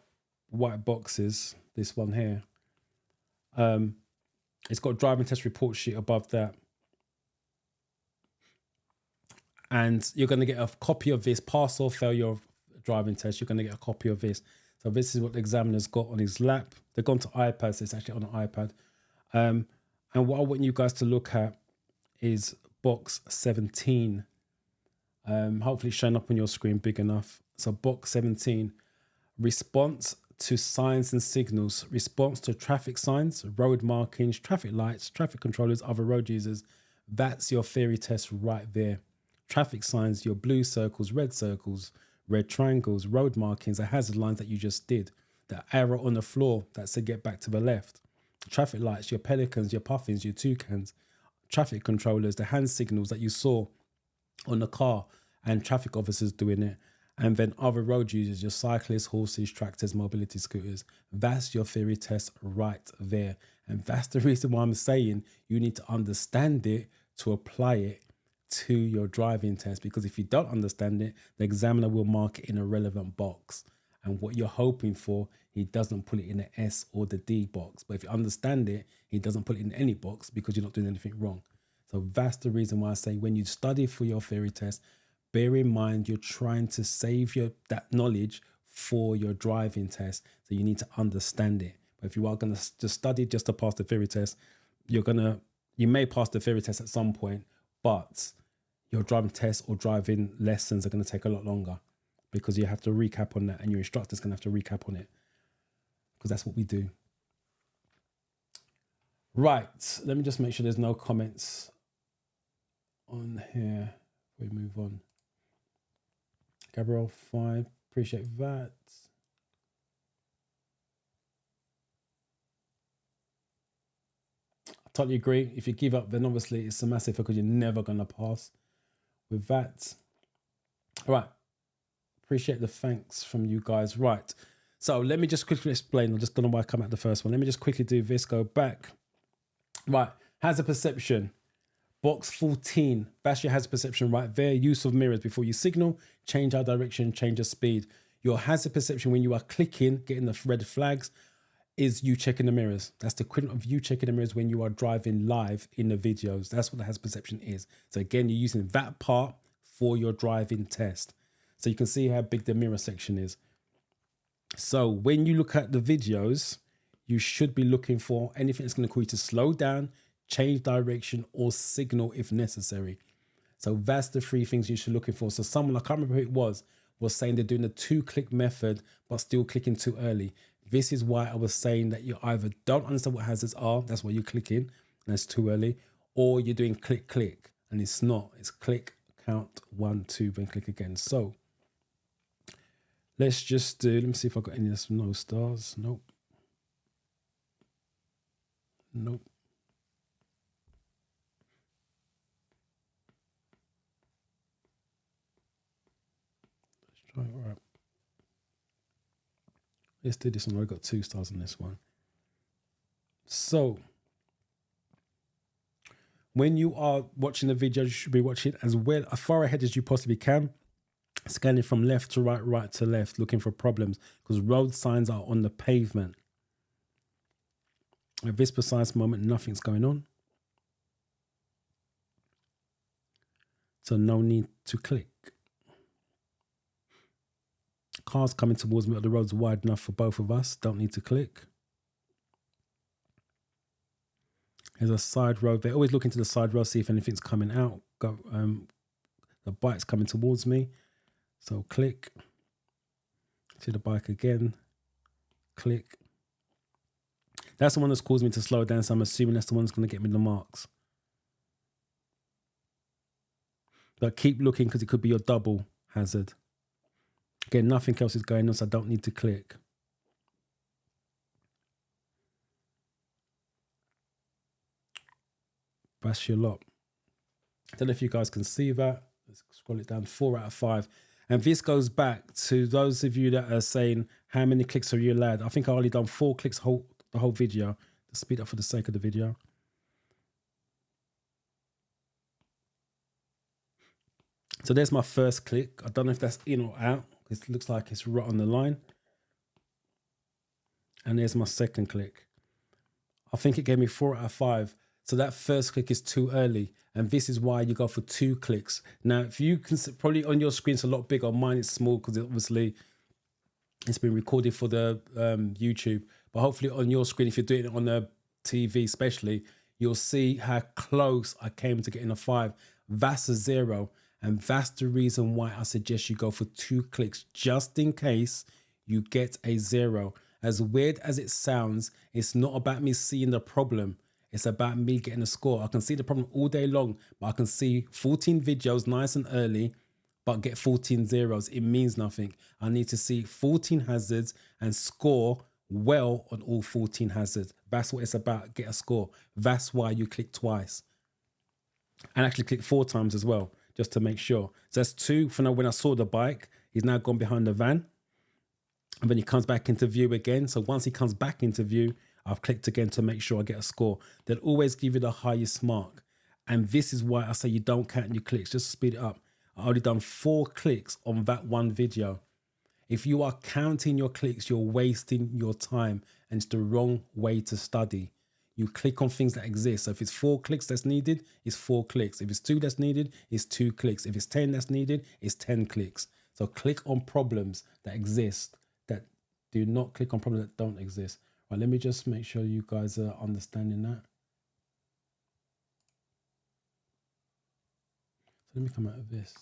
[SPEAKER 1] white box is, this one here. It's got a driving test report sheet above that. And you're going to get a copy of this, pass or fail your driving test. You're going to get a copy of this. So this is what the examiner's got on his lap. They've gone to iPad, so it's actually on an iPad. And what I want you guys to look at is box 17. Hopefully it's showing up on your screen big enough. So box 17, response to signs and signals, response to traffic signs, road markings, traffic lights, traffic controllers, other road users. That's your theory test right there. Traffic signs, your blue circles, red triangles, road markings, the hazard lines that you just did, the arrow on the floor that said get back to the left, traffic lights, your pelicans, your puffins, your toucans, traffic controllers, the hand signals that you saw on the car and traffic officers doing it, and then other road users, your cyclists, horses, tractors, mobility scooters. That's your theory test right there. And that's the reason why I'm saying you need to understand it to apply it to your driving test, because if you don't understand it, the examiner will mark it in a relevant box, and what you're hoping for, he doesn't put it in the S or the D box. But if you understand it, he doesn't put it in any box because you're not doing anything wrong. So that's the reason why I say when you study for your theory test, bear in mind you're trying to save that knowledge for your driving test, so you need to understand it. But if you are going to just study just to pass the theory test, you may pass the theory test at some point, but your driving test or driving lessons are going to take a lot longer because you have to recap on that, and your instructor's going to have to recap on it, because that's what we do. Right, let me just make sure there's no comments on here. We move on. Gabriel 5, appreciate that. I totally agree. If you give up, then obviously it's a massive because you're never going to pass with that. All right. Appreciate the thanks from you guys. Right. So let me just quickly explain. I just don't know why I come at the first one. Let me just quickly do this. Go back. Right. Hazard perception. Box 14. That's your hazard perception right there. Use of mirrors before you signal. Change our direction. Change your speed. Your hazard perception when you are clicking, getting the red flags, is you checking the mirrors. That's the equivalent of you checking the mirrors when you are driving live in the videos. That's what the hazard perception is. So again, you're using that part for your driving test. So you can see how big the mirror section is. So when you look at the videos, you should be looking for anything that's going to cause you to slow down, change direction, or signal if necessary. So that's the three things you should be looking for. So someone, I can't remember who it was saying they're doing the 2-click method, but still clicking too early. This is why I was saying that you either don't understand what hazards are, that's why you're clicking, and it's too early, or you're doing click, click, and it's not. It's click, count, 1, 2, then click again. So let's just do, let me see if I've got any of this. No stars. Nope. Nope. Let's try it. All right. Let's do this one. I've got 2 stars on this one. So when you are watching the video, you should be watching it as well, as far ahead as you possibly can. Scanning from left to right, right to left, looking for problems, because road signs are on the pavement. At this precise moment, nothing's going on. So no need to click. Cars coming towards me, but the road's wide enough for both of us. Don't need to click. There's a side road there. Always look into the side road, see if anything's coming out. The bike's coming towards me. So click. See the bike again. Click. That's the one that's caused me to slow down, so I'm assuming that's the one that's going to get me the marks. But keep looking, because it could be your double. hazard. Again, nothing else is going on, so I don't need to click. That's your lot. I don't know if you guys can see that. Let's scroll it down, 4 out of 5. And this goes back to those of you that are saying, how many clicks are you allowed? I think I only done 4 clicks the whole video, to speed up for the sake of the video. So there's my first click. I don't know if that's in or out. It looks like it's right on the line. And there's my second click. I think it gave me 4 out of 5. So that first click is too early. And this is why you go for 2 clicks. Now, if you can, probably on your screen, it's a lot bigger. On mine, it's small because obviously it's been recorded for the YouTube. But hopefully on your screen, if you're doing it on the TV especially, you'll see how close I came to getting a 5. That's a 0. And that's the reason why I suggest you go for 2 clicks, just in case you get a 0. As weird as it sounds, it's not about me seeing the problem. It's about me getting a score. I can see the problem all day long, but I can see 14 videos nice and early, but get 14 zeros. It means nothing. I need to see 14 hazards and score well on all 14 hazards. That's what it's about, get a score. That's why you click twice. And actually click 4 times as well, just to make sure. So that's 2 for now. When I saw the bike, he's now gone behind the van. And then he comes back into view again. So once he comes back into view, I've clicked again to make sure I get a score. They'll always give you the highest mark. And this is why I say you don't count your clicks, just to speed it up. I already done 4 clicks on that one video. If you are counting your clicks, you're wasting your time, and it's the wrong way to study. You click on things that exist. So if it's 4 clicks that's needed, it's 4 clicks. If it's 2 that's needed, it's 2 clicks. If it's 10 that's needed, it's 10 clicks. So click on problems that exist, that do not click on problems that don't exist. Right, let me just make sure you guys are understanding that. So let me come out of this.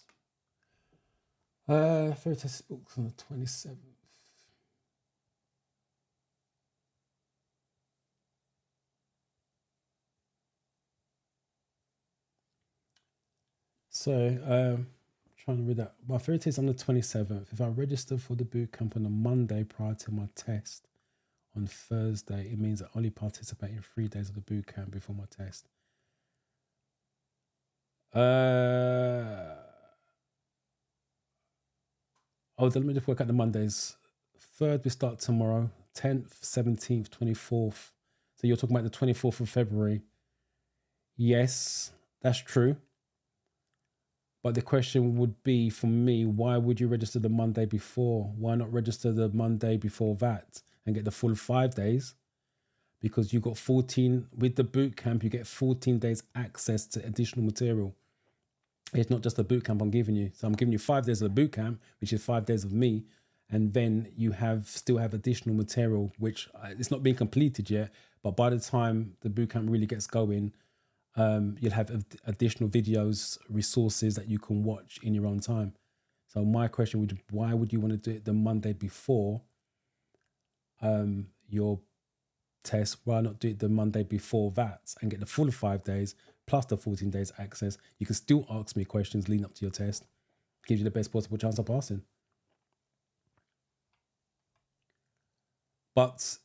[SPEAKER 1] Fairy test books on the 27th. So trying to read that. My fairy test on the 27th. If I register for the boot camp on a Monday prior to my test on Thursday, it means I only participate in 3 days of the boot camp before my test. Let me just work out the Mondays. 3rd, we start tomorrow. 10th, 17th, 24th. So you're talking about the 24th of February. Yes, that's true. But the question would be for me, why would you register the Monday before? Why not register the Monday before that and get the full 5 days? Because you got 14, with the boot camp, you get 14 days access to additional material. It's not just a boot camp I'm giving you. So I'm giving you 5 days of the boot camp, which is 5 days of me. And then you still have additional material, which it's not being completed yet. But by the time the boot camp really gets going, you'll have additional videos, resources that you can watch in your own time. So my question would, why would you want to do it the Monday before your test? Why not do it the Monday before that and get the full 5 days plus the 14 days access? You can still ask me questions leading up to your test. Gives you the best possible chance of passing. But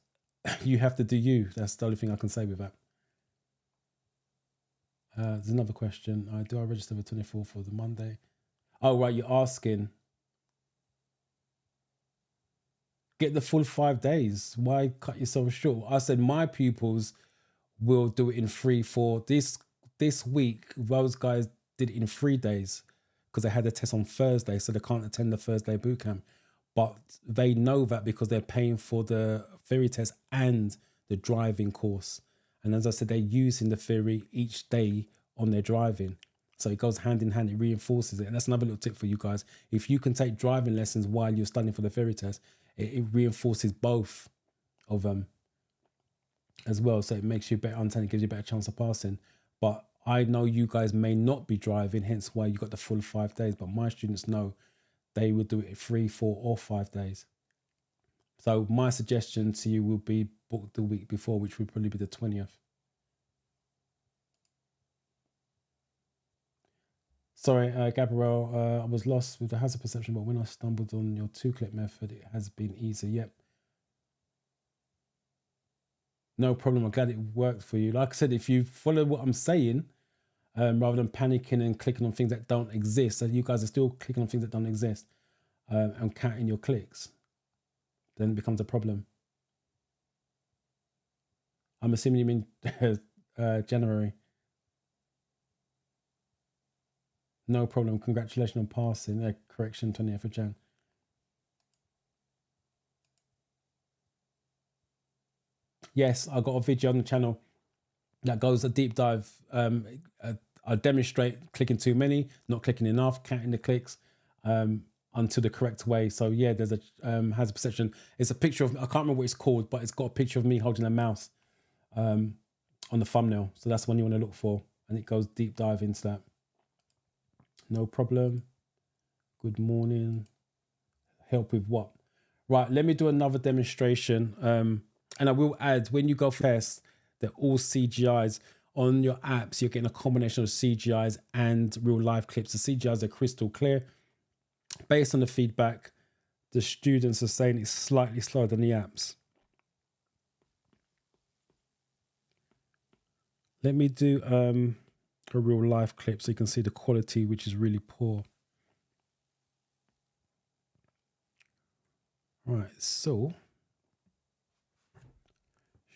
[SPEAKER 1] you have to do you. That's the only thing I can say with that. There's another question. Do I register the 24th for the Monday? Oh, right. You're asking. Get the full 5 days. Why cut yourself short? I said my pupils will do it in 3-4. This week, those guys did it in 3 days because they had a test on Thursday, so they can't attend the Thursday bootcamp. But they know that because they're paying for the theory test and the driving course. And as I said, they're using the theory each day on their driving. So it goes hand in hand, it reinforces it. And that's another little tip for you guys. If you can take driving lessons while you're studying for the theory test, it reinforces both of them as well. So it makes you better understanding, gives you a better chance of passing. But I know you guys may not be driving, hence why you got the full 5 days. But my students know they will do it 3, 4, or 5 days. So my suggestion to you will be book the week before, which would probably be the 20th. Sorry, Gabrielle, I was lost with the hazard perception, but when I stumbled on your 2-click method, it has been easy. Yep. No problem. I'm glad it worked for you. Like I said, if you follow what I'm saying, rather than panicking and clicking on things that don't exist, so you guys are still clicking on things that don't exist and counting your clicks, then it becomes a problem. I'm assuming you mean January. No problem. Congratulations on passing. Correction, 20th of Jan. Yes, I got a video on the channel that goes a deep dive. I demonstrate clicking too many, not clicking enough, counting the clicks onto the correct way. So yeah, there's a hazard perception. It's a picture of, I can't remember what it's called, but it's got a picture of me holding a mouse on the thumbnail. So that's one you want to look for, and it goes deep dive into that. No problem. Good morning. Help with what? Right, let me do another demonstration. And I will add, when you go for tests, they're all CGIs. On your apps, you're getting a combination of CGIs and real life clips. The CGIs are crystal clear. Based on the feedback, the students are saying it's slightly slower than the apps. Let me do a real life clip so you can see the quality, which is really poor. Right, so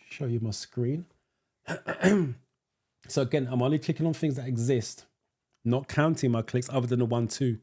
[SPEAKER 1] show you my screen. So again, I'm only clicking on things that exist, not counting my clicks other than the 1, 2.